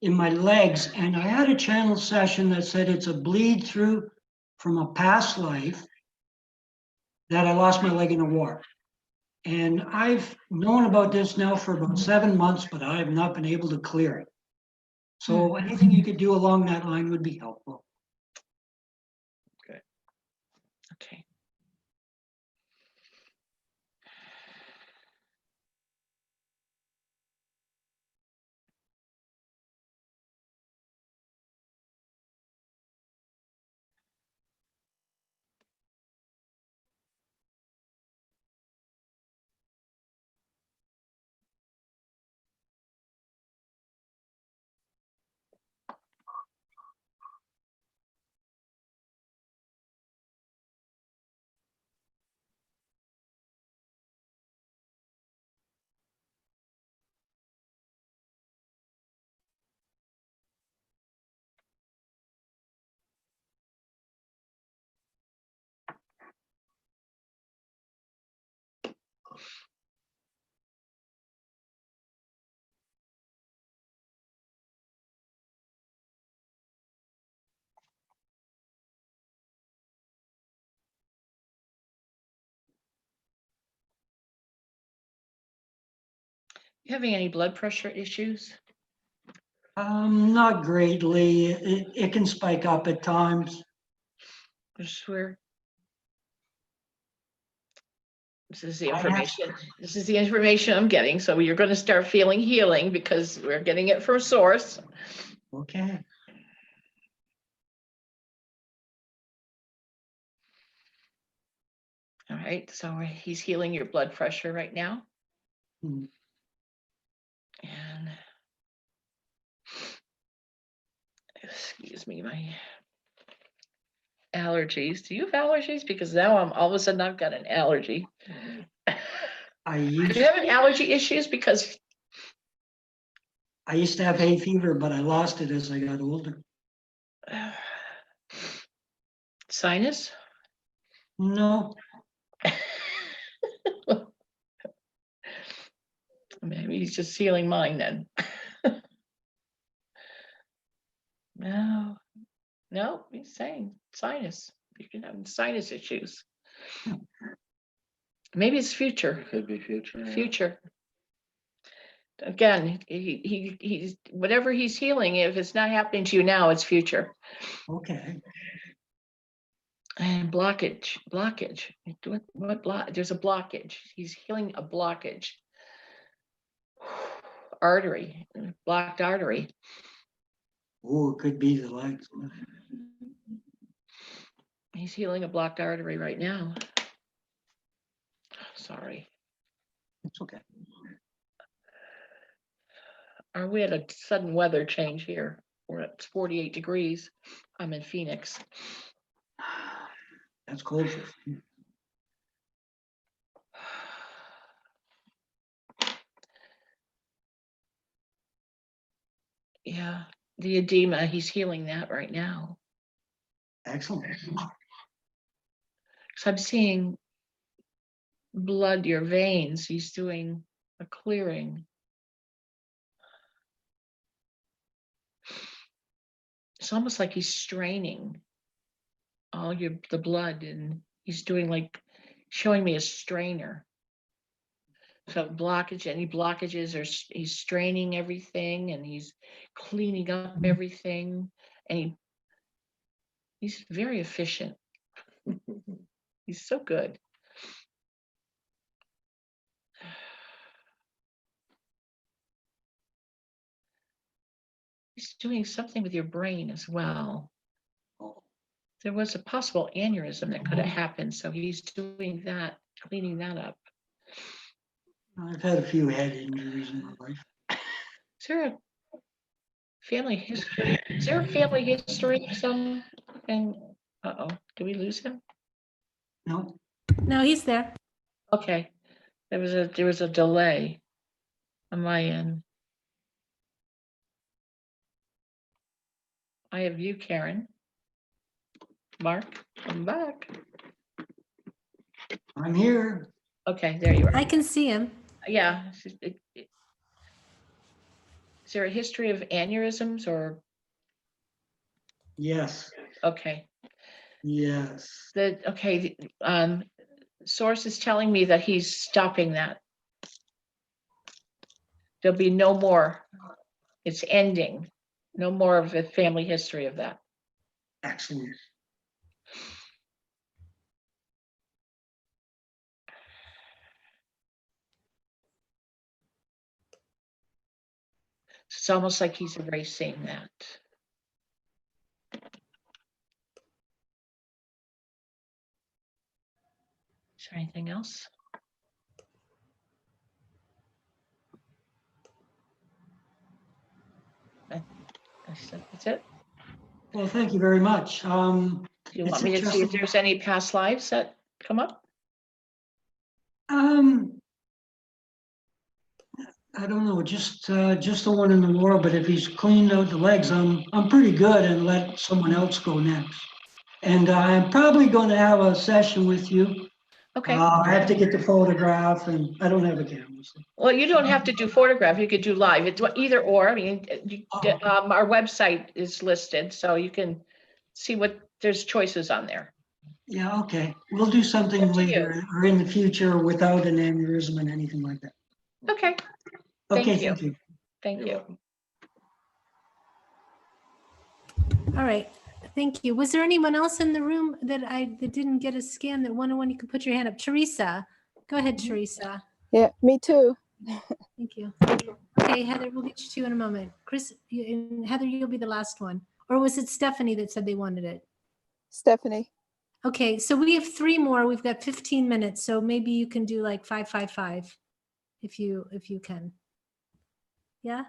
Speaker 13: in my legs, and I had a channel session that said it's a bleed through from a past life that I lost my leg in a war. And I've known about this now for about 7 months, but I have not been able to clear it. So anything you could do along that line would be helpful.
Speaker 2: Okay. You having any blood pressure issues?
Speaker 13: Not greatly. It can spike up at times.
Speaker 2: I swear. This is the information. This is the information I'm getting. So you're going to start feeling healing because we're getting it from source.
Speaker 13: Okay.
Speaker 2: All right. So he's healing your blood pressure right now.
Speaker 13: Hmm.
Speaker 2: And excuse me, my allergies. Do you have allergies? Because now all of a sudden I've got an allergy. Do you have any allergy issues? Because
Speaker 13: I used to have hay fever, but I lost it as I got older.
Speaker 2: Sinus?
Speaker 13: No.
Speaker 2: Maybe he's just healing mine then. No, he's saying sinus. You can have sinus issues. Maybe it's future.
Speaker 3: Could be future. yeah.
Speaker 2: Future. Again, he's whatever he's healing, if it's not happening to you now, it's future.
Speaker 13: Okay.
Speaker 2: And blockage. What block? There's a blockage. He's healing a blockage. Artery, blocked artery.
Speaker 13: Oh, it could be the legs.
Speaker 2: He's healing a blocked artery right now. Sorry.
Speaker 13: It's okay.
Speaker 2: We had a sudden weather change here. We're at 48 degrees. I'm in Phoenix.
Speaker 13: That's cold for you.
Speaker 2: Yeah, the edema, he's healing that right now.
Speaker 13: Excellent.
Speaker 2: So I'm seeing blood, your veins. He's doing a clearing. It's almost like he's straining all the blood, and he's doing like showing me a strainer. So blockage, any blockages, or he's straining everything, and he's cleaning up everything, and he's very efficient. He's so good. He's doing something with your brain as well. There was a possible aneurysm that could have happened, so he's doing that, cleaning that up.
Speaker 13: I've had a few head injuries in my life.
Speaker 2: Is there a family history? Is there a family history of some? And uh-oh, did we lose him?
Speaker 13: No.
Speaker 1: No, he's there.
Speaker 2: Okay, there was a delay on my end. I have you, Karen. Mark, I'm back.
Speaker 13: I'm here.
Speaker 2: Okay, there you are.
Speaker 1: I can see him.
Speaker 2: Yeah. Is there a history of aneurysms or?
Speaker 13: Yes.
Speaker 2: Okay.
Speaker 13: Yes.
Speaker 2: Okay. Source is telling me that he's stopping that. There'll be no more. It's ending. No more of a family history of that.
Speaker 13: Excellent.
Speaker 2: It's almost like he's erasing that. Is there anything else? That's it.
Speaker 13: Well, thank you very much.
Speaker 2: Do you want me to see if there's any past lives that come up?
Speaker 13: I don't know, just the one in the Nora, but if he's cleaned out the legs, I'm pretty good, and let someone else go next. And I'm probably going to have a session with you.
Speaker 2: Okay.
Speaker 13: I have to get the photograph, and I don't have a camera. So.
Speaker 2: Well, you don't have to do photograph. You could do live. It's either or. I mean, our website is listed, so you can see what there's choices on there.
Speaker 13: Yeah, okay. We'll do something later or in the future without an aneurysm and anything like that.
Speaker 2: Okay.
Speaker 13: Okay, thank you.
Speaker 2: Thank you.
Speaker 1: All right. Thank you. Was there anyone else in the room that didn't get a scan that one you could put your hand up? Teresa, go ahead, Teresa.
Speaker 14: Yeah, me too.
Speaker 1: Thank you. Okay, Heather, we'll get you two in a moment. Chris, and Heather, you'll be the last one. Or was it Stephanie that said they wanted it?
Speaker 14: Stephanie.
Speaker 1: Okay, so we have 3 more. We've got 15 minutes, so maybe you can do like 5, 5, 5 if you can. Yeah?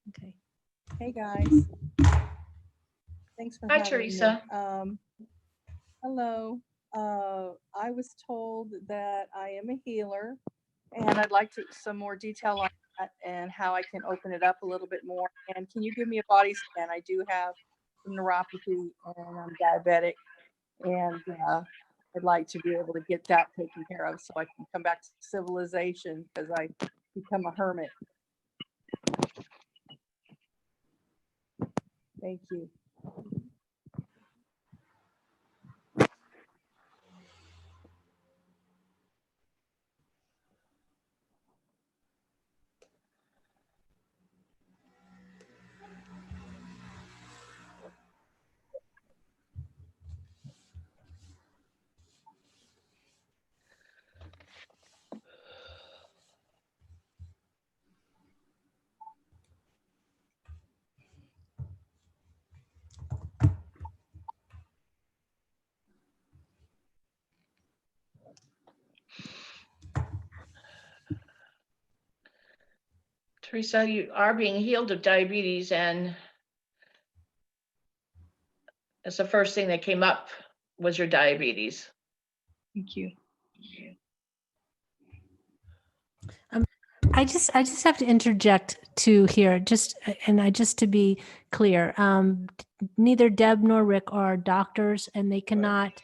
Speaker 1: Okay.
Speaker 14: Hey guys. Thanks for
Speaker 2: Hi,
Speaker 14: having
Speaker 2: Teresa.
Speaker 14: me. Hello. I was told that I am a healer, and I'd like some more detail on that and how I can open it up a little bit more. And can you give me a body scan? I do have some neuropathy and I'm diabetic, and I'd like to be able to get that taken care of so I can come back to civilization, because I become a hermit. Thank you.
Speaker 2: Teresa, you are being healed of diabetes, and that's the first thing that came up was your diabetes.
Speaker 14: Thank you.
Speaker 1: I just have to interject to here, just to be clear. Neither Deb nor Rick are doctors, and they cannot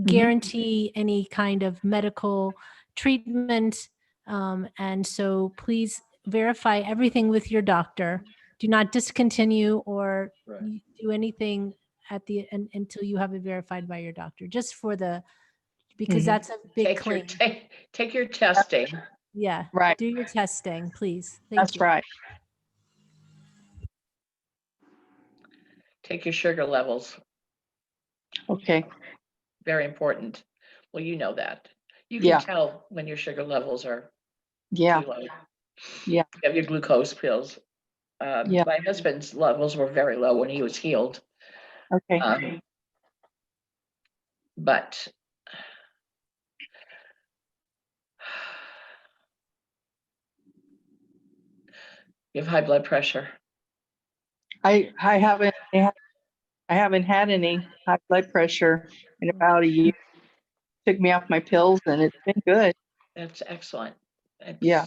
Speaker 1: guarantee any kind of medical treatment. And so please verify everything with your doctor. Do not discontinue or do anything at the until you have it verified by your doctor, just for the, because that's a big claim.
Speaker 2: Take your testing.
Speaker 1: Yeah.
Speaker 14: Right.
Speaker 1: Do your testing, please. Thank
Speaker 14: That's
Speaker 1: you.
Speaker 14: right.
Speaker 2: Take your sugar levels.
Speaker 14: Okay.
Speaker 2: Very important. Well, you know that. You can tell when your sugar levels are too low.
Speaker 14: Yeah.
Speaker 2: You have your glucose pills. My husband's levels were very low when he was healed.
Speaker 14: Okay.
Speaker 2: But you have high blood pressure.
Speaker 14: I haven't had any high blood pressure in about a year. Took me off my pills and it's been good.
Speaker 2: That's excellent.
Speaker 14: Yeah.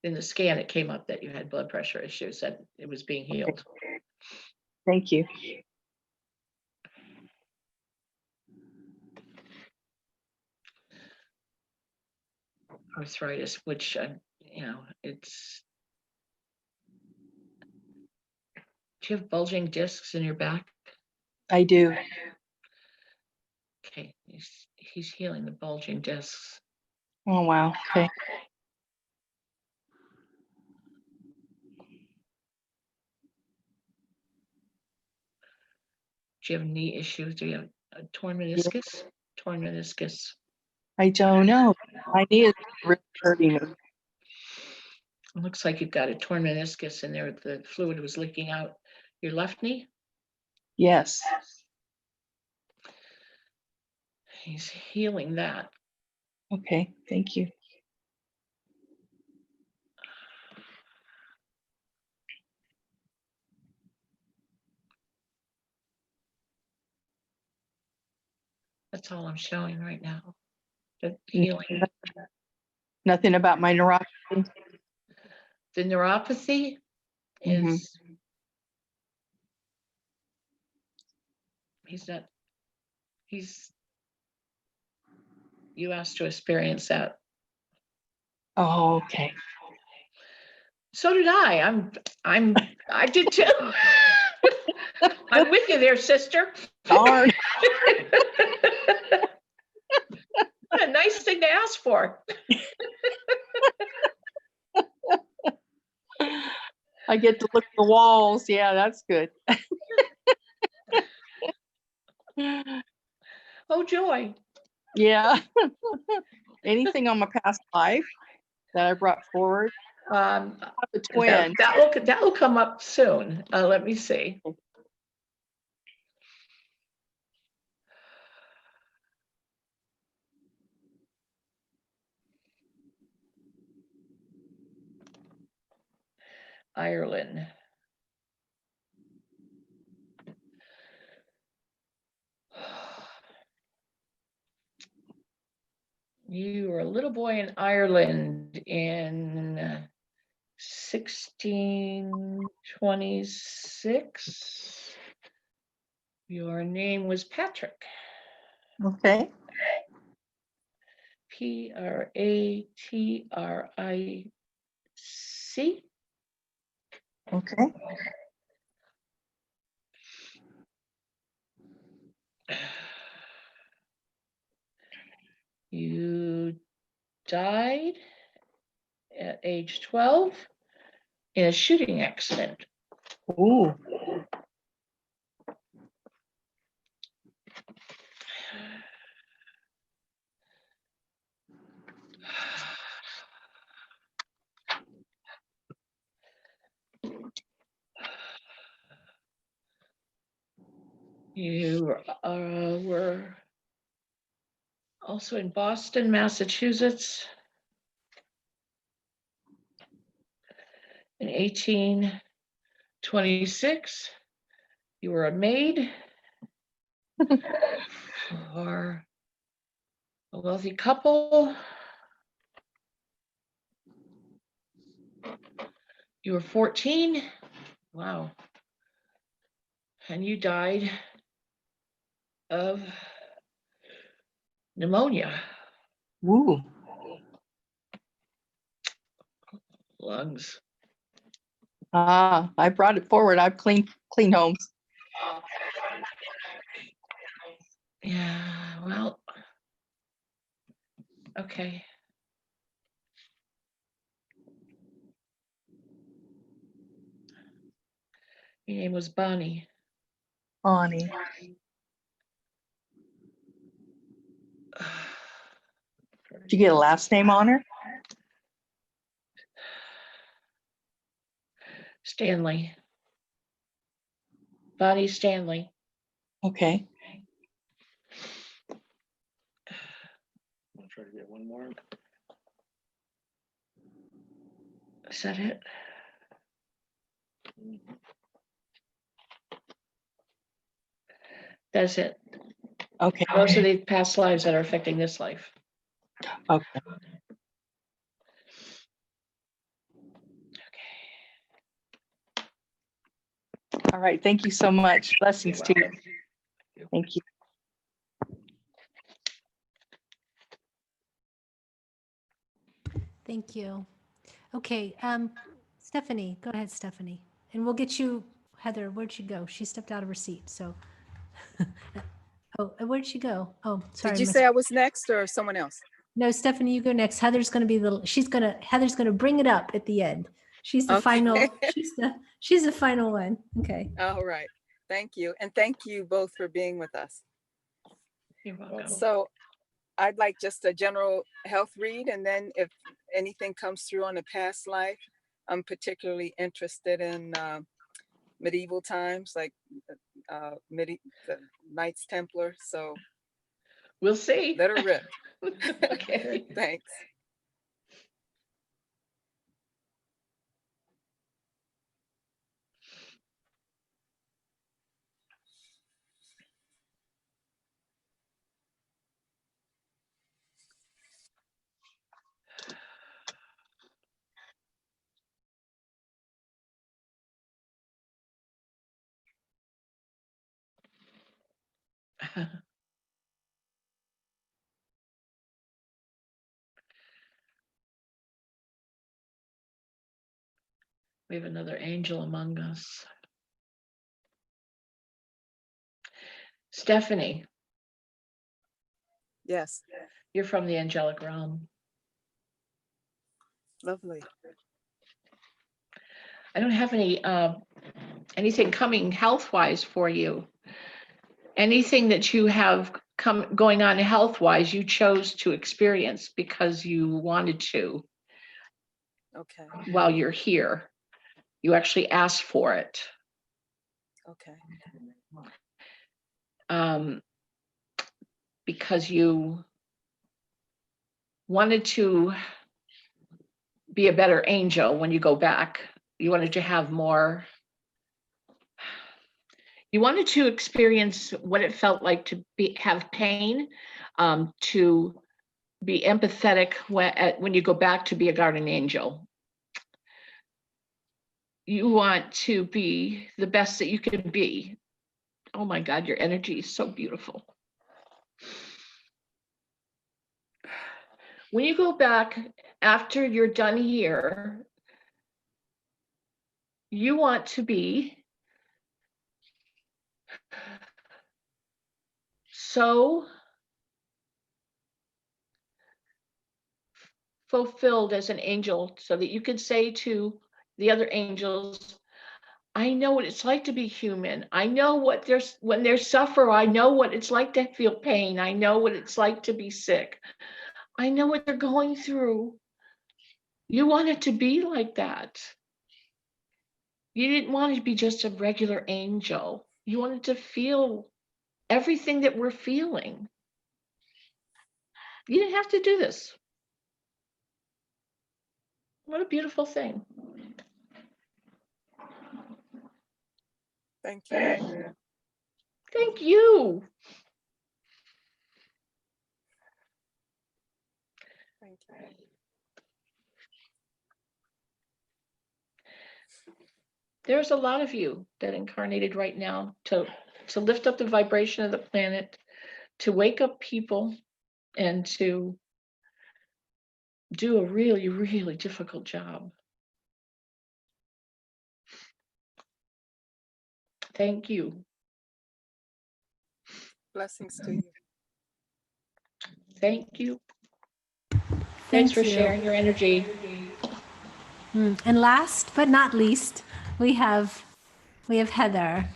Speaker 2: In the scan, it came up that you had blood pressure issues, that it was being healed.
Speaker 14: Thank you.
Speaker 2: Arthritis, which, it's. Do you have bulging discs in your back?
Speaker 14: I do.
Speaker 2: Okay, he's healing the bulging discs.
Speaker 14: Oh, wow. Okay.
Speaker 2: Do you have knee issues? Do you have a torn meniscus? Torn meniscus.
Speaker 14: I don't know. My knee is really hurting me.
Speaker 2: It looks like you've got a torn meniscus in there. The fluid was leaking out your left knee.
Speaker 14: Yes.
Speaker 2: He's healing that.
Speaker 14: Okay. Thank you.
Speaker 2: That's all I'm showing right now. The healing.
Speaker 14: Nothing about my neuropathy.
Speaker 2: The neuropathy is, you asked to experience that.
Speaker 14: Oh, okay.
Speaker 2: So did I. I did too. I'm with you there, sister.
Speaker 14: Darn.
Speaker 2: What a nice thing to ask for.
Speaker 14: I get to look at the walls. Yeah, that's good.
Speaker 2: Oh, joy.
Speaker 14: Yeah. Anything on my past life that I brought forward?
Speaker 2: The
Speaker 14: twin.
Speaker 2: That will come up soon. Let me see. Ireland. You were a little boy in Ireland in 1626. Your name was Patrick.
Speaker 14: Okay.
Speaker 2: Patric.
Speaker 14: Okay.
Speaker 2: You died at age 12 in a shooting accident.
Speaker 14: Ooh.
Speaker 2: You were also in Boston, Massachusetts in 1826. You were a maid for a wealthy couple. You were 14. Wow. And you died of pneumonia.
Speaker 14: Woo.
Speaker 2: Lungs.
Speaker 14: Ah, I brought it forward. I've cleaned homes.
Speaker 2: Yeah, well, okay. Your name was Bonnie.
Speaker 14: Bonnie. Did you get a last name on her?
Speaker 2: Stanley. Bonnie Stanley.
Speaker 14: Okay.
Speaker 3: I'll try to get one more.
Speaker 2: Is that it? That's it.
Speaker 14: Okay.
Speaker 2: Those are the past lives that are affecting this life.
Speaker 14: Okay. All right. Thank you so much. Blessings to you. Thank you.
Speaker 1: Thank you. Okay, Stephanie, go ahead, Stephanie. And we'll get you, Heather, where'd she go? She stepped out of her seat, so. Oh, where'd she go? Oh, sorry.
Speaker 15: Did you say I was next or someone else?
Speaker 1: No, Stephanie, you go next. Heather's gonna be Heather's gonna bring it up at the end. She's the
Speaker 15: Okay.
Speaker 1: final, she's the final one. Okay.
Speaker 15: All right. Thank you. And thank you both for being with us.
Speaker 2: You're welcome.
Speaker 15: So I'd like just a general health read, and then if anything comes through on a past life, I'm particularly interested in medieval times, like the Knights Templar. So
Speaker 2: we'll see.
Speaker 15: Let her rip.
Speaker 2: Okay.
Speaker 15: Thanks.
Speaker 2: We have another angel among us. Stephanie.
Speaker 15: Yes.
Speaker 2: You're from the angelic realm.
Speaker 15: Lovely.
Speaker 2: I don't have anything coming health-wise for you. Anything that you have going on health-wise, you chose to experience because you wanted to.
Speaker 15: Okay.
Speaker 2: While you're here, you actually asked for it.
Speaker 15: Okay.
Speaker 2: Because you wanted to be a better angel when you go back. You wanted to have more. You wanted to experience what it felt like to have pain, to be empathetic when you go back to be a guardian angel. You want to be the best that you can be. Oh my God, your energy is so beautiful. When you go back after you're done here, you want to be so fulfilled as an angel so that you could say to the other angels, I know what it's like to be human. I know what when they suffer. I know what it's like to feel pain. I know what it's like to be sick. I know what they're going through. You want it to be like that. You didn't want it to be just a regular angel. You wanted to feel everything that we're feeling. You didn't have to do this. What a beautiful thing.
Speaker 15: Thank you.
Speaker 2: Thank you.
Speaker 15: Thank you.
Speaker 2: There's a lot of you that incarnated right now to lift up the vibration of the planet, to wake up people, and to do a really, really difficult job. Thank you.
Speaker 15: Blessings to you.
Speaker 2: Thank you. Thanks for sharing your energy.
Speaker 1: And last but not least, we have Heather.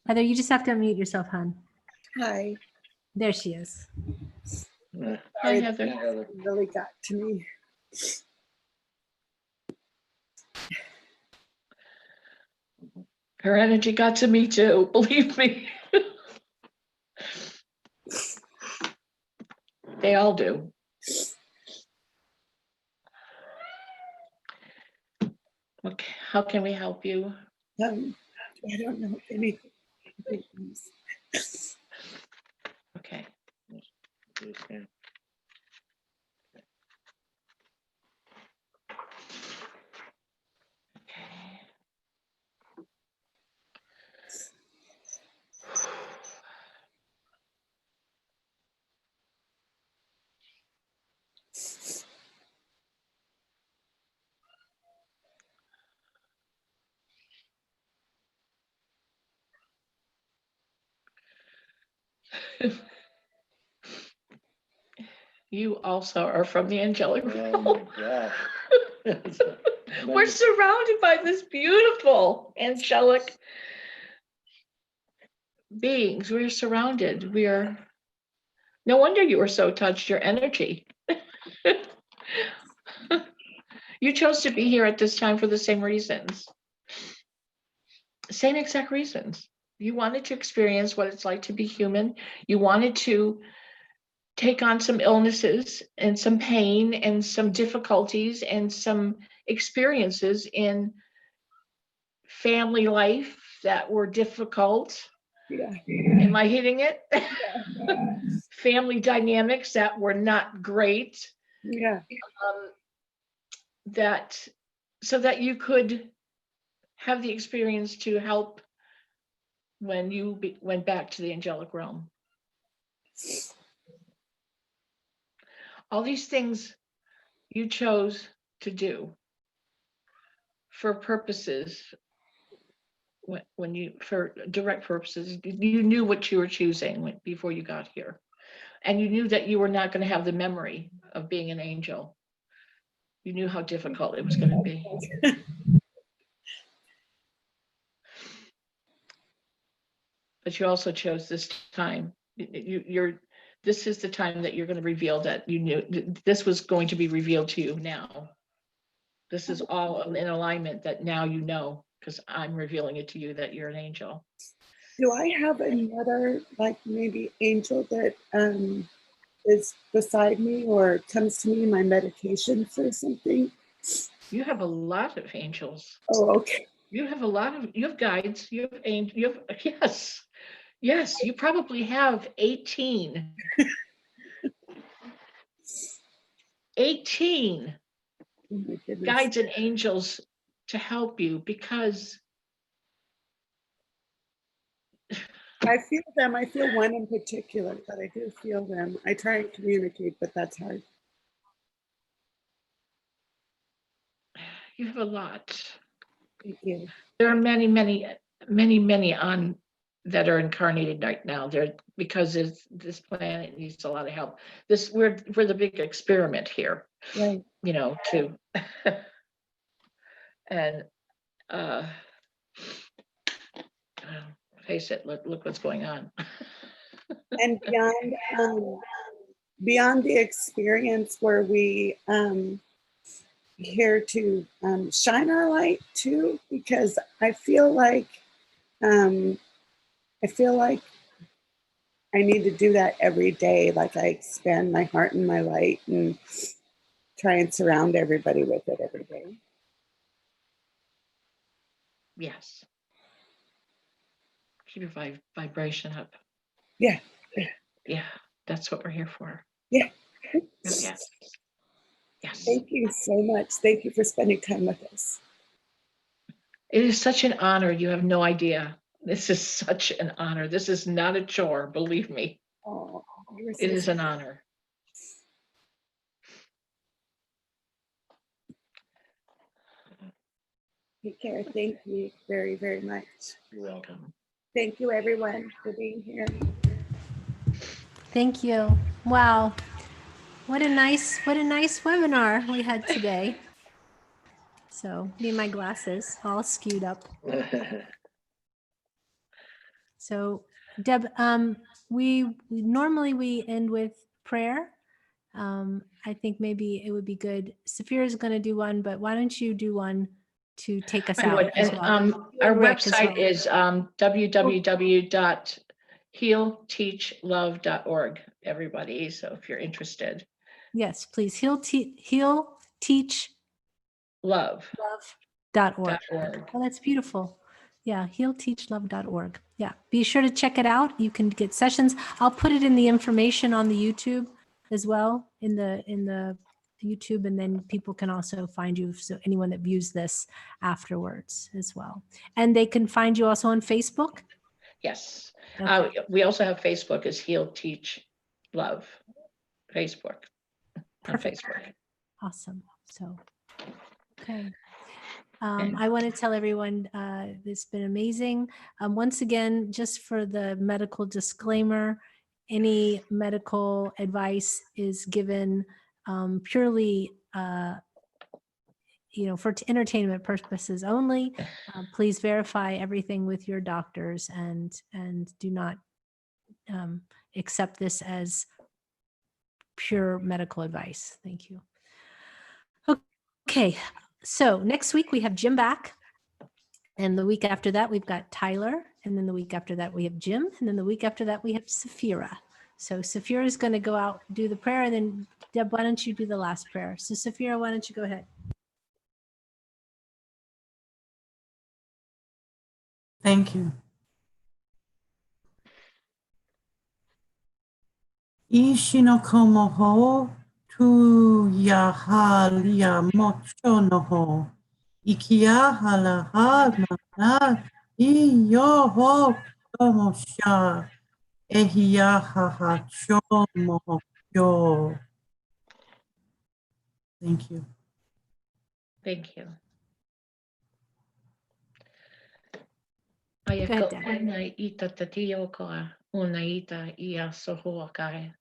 Speaker 1: Heather, you just have to unmute yourself, hon.
Speaker 16: Hi.
Speaker 1: There she is.
Speaker 2: Hi,
Speaker 16: It
Speaker 2: Heather.
Speaker 16: really got to me.
Speaker 2: Her energy got to me too, believe me. They all do. Okay, how can we help you?
Speaker 16: I don't know anything.
Speaker 2: Okay. You also are from the angelic realm.
Speaker 3: Oh my gosh.
Speaker 2: We're surrounded by this beautiful angelic beings. We're surrounded. No wonder you were so touched, your energy. You chose to be here at this time for the same reasons. Same exact reasons. You wanted to experience what it's like to be human. You wanted to take on some illnesses and some pain and some difficulties and some experiences in family life that were difficult.
Speaker 16: Yeah.
Speaker 2: Am I hitting it? Yeah. Family dynamics that were not great.
Speaker 16: Yeah.
Speaker 2: So that you could have the experience to help when you went back to the angelic realm. All these things you chose to do for purposes, for direct purposes. You knew what you were choosing before you got here. And you knew that you were not going to have the memory of being an angel. You knew how difficult it was going to be. But you also chose this time. This is the time that you're going to reveal that you knew this was going to be revealed to you now. This is all in alignment that now you know, because I'm revealing it to you that you're an angel.
Speaker 16: Do I have another, like maybe angel that is beside me or comes to me in my meditations or something?
Speaker 2: You have a lot of angels.
Speaker 16: Oh, okay.
Speaker 2: You have guides, you have angels, yes, you probably have 18. 18 guides and angels to help you, because
Speaker 16: I feel them. I feel one in particular, but I do feel them. I try and communicate, but that's hard.
Speaker 2: you have a lot.
Speaker 16: Thank you.
Speaker 2: There are many, many, many, many on that are incarnated right now. Because this planet needs a lot of help. We're the big experiment here.
Speaker 16: Right.
Speaker 2: And face it, look what's going on.
Speaker 16: And beyond the experience, were we here to shine our light too? Because I feel like I need to do that every day. Like I expand my heart and my light and try and surround everybody with it every day.
Speaker 2: Yes. Keep your vibration up.
Speaker 16: Yeah.
Speaker 2: Yeah. That's what we're here for.
Speaker 16: Yeah.
Speaker 2: Yes. Yes.
Speaker 16: Thank you so much. Thank you for spending time with us.
Speaker 2: It is such an honor. You have no idea. This is such an honor. This is not a chore, believe me.
Speaker 16: Oh,
Speaker 2: it is an honor.
Speaker 16: Take care. Thank you very, very much.
Speaker 2: You're welcome.
Speaker 16: Thank you, everyone, for being here.
Speaker 1: Thank you. Wow. What a nice webinar we had today. So need my glasses all skewed up. So Deb, we normally end with prayer. I think maybe it would be good. Saphira is going to do one, but why don't you do one to take us
Speaker 2: I
Speaker 1: out?
Speaker 2: would.
Speaker 1: As
Speaker 2: And
Speaker 1: well.
Speaker 2: our
Speaker 1: Rick as
Speaker 2: website
Speaker 1: well.
Speaker 2: is www.healteachlove.org, everybody. So if you're interested.
Speaker 1: Yes, please. Heal Teach Love.org. Oh, that's beautiful. Yeah, healteachlove.org. Yeah, be sure to check it out. You can get sessions. I'll put it in the information on the YouTube as well, in the YouTube, and then people can also find you. So anyone that views this afterwards as well, and they can find you also on Facebook.
Speaker 2: Yes.
Speaker 1: Okay.
Speaker 2: We also have Facebook as Heal Teach Love. Facebook.
Speaker 1: Perfect.
Speaker 2: On Facebook.
Speaker 1: Awesome. So, okay. I want to tell everyone it's been amazing. Once again, just for the medical disclaimer, any medical advice is given purely, for entertainment purposes only. Please verify everything with your doctors and do not accept this as pure medical advice. Thank you. Okay. So next week we have Jim back. And the week after that, we've got Tyler. And then the week after that, we have Jim. And then the week after that, we have Saphira. So Saphira is going to go out, do the prayer. And then Deb, why don't you do the last prayer? So Saphira, why don't you go ahead?
Speaker 5: Thank you. Ishinokomoho tu yahalia mochonoho. Ikiahala na iyoho tomosha. Ehiahaha chomoho yo. Thank you.
Speaker 2: Thank you.
Speaker 1: Go ahead, Deb.
Speaker 2: Ayaka ita tatio koa una ita ia soho kai.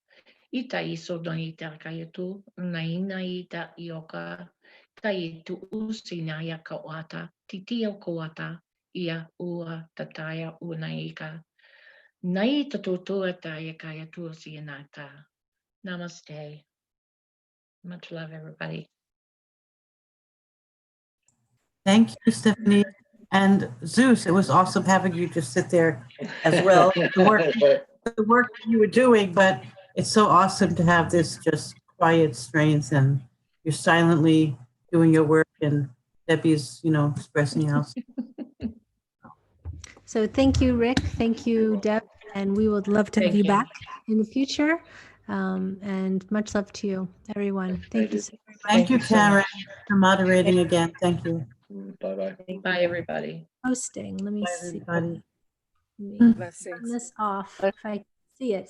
Speaker 2: Ita iso no ita kai tu na ina ita ioka kai tu usina ya kawata titio koata ia ua tataya una ika. Nai tatutua ta kai tu sinata. Namaste. Much love, everybody.
Speaker 5: Thank you, Stephanie. And Zeus, it was awesome having you just sit there as well. The work you were doing, but it's so awesome to have this just quiet strength and you're silently doing your work and Debbie's, expressing out.
Speaker 1: So thank you, Rick. Thank you, Deb. And we would love to have you back in the future. And much love to you, everyone. Thank you so much.
Speaker 5: Thank you, Karen, for moderating again. Thank you.
Speaker 3: Bye-bye.
Speaker 2: Bye, everybody.
Speaker 1: Hosting. Let me
Speaker 5: Bye,
Speaker 1: see.
Speaker 5: everybody.
Speaker 1: Let me turn
Speaker 15: Blessings.
Speaker 1: this off if I see it.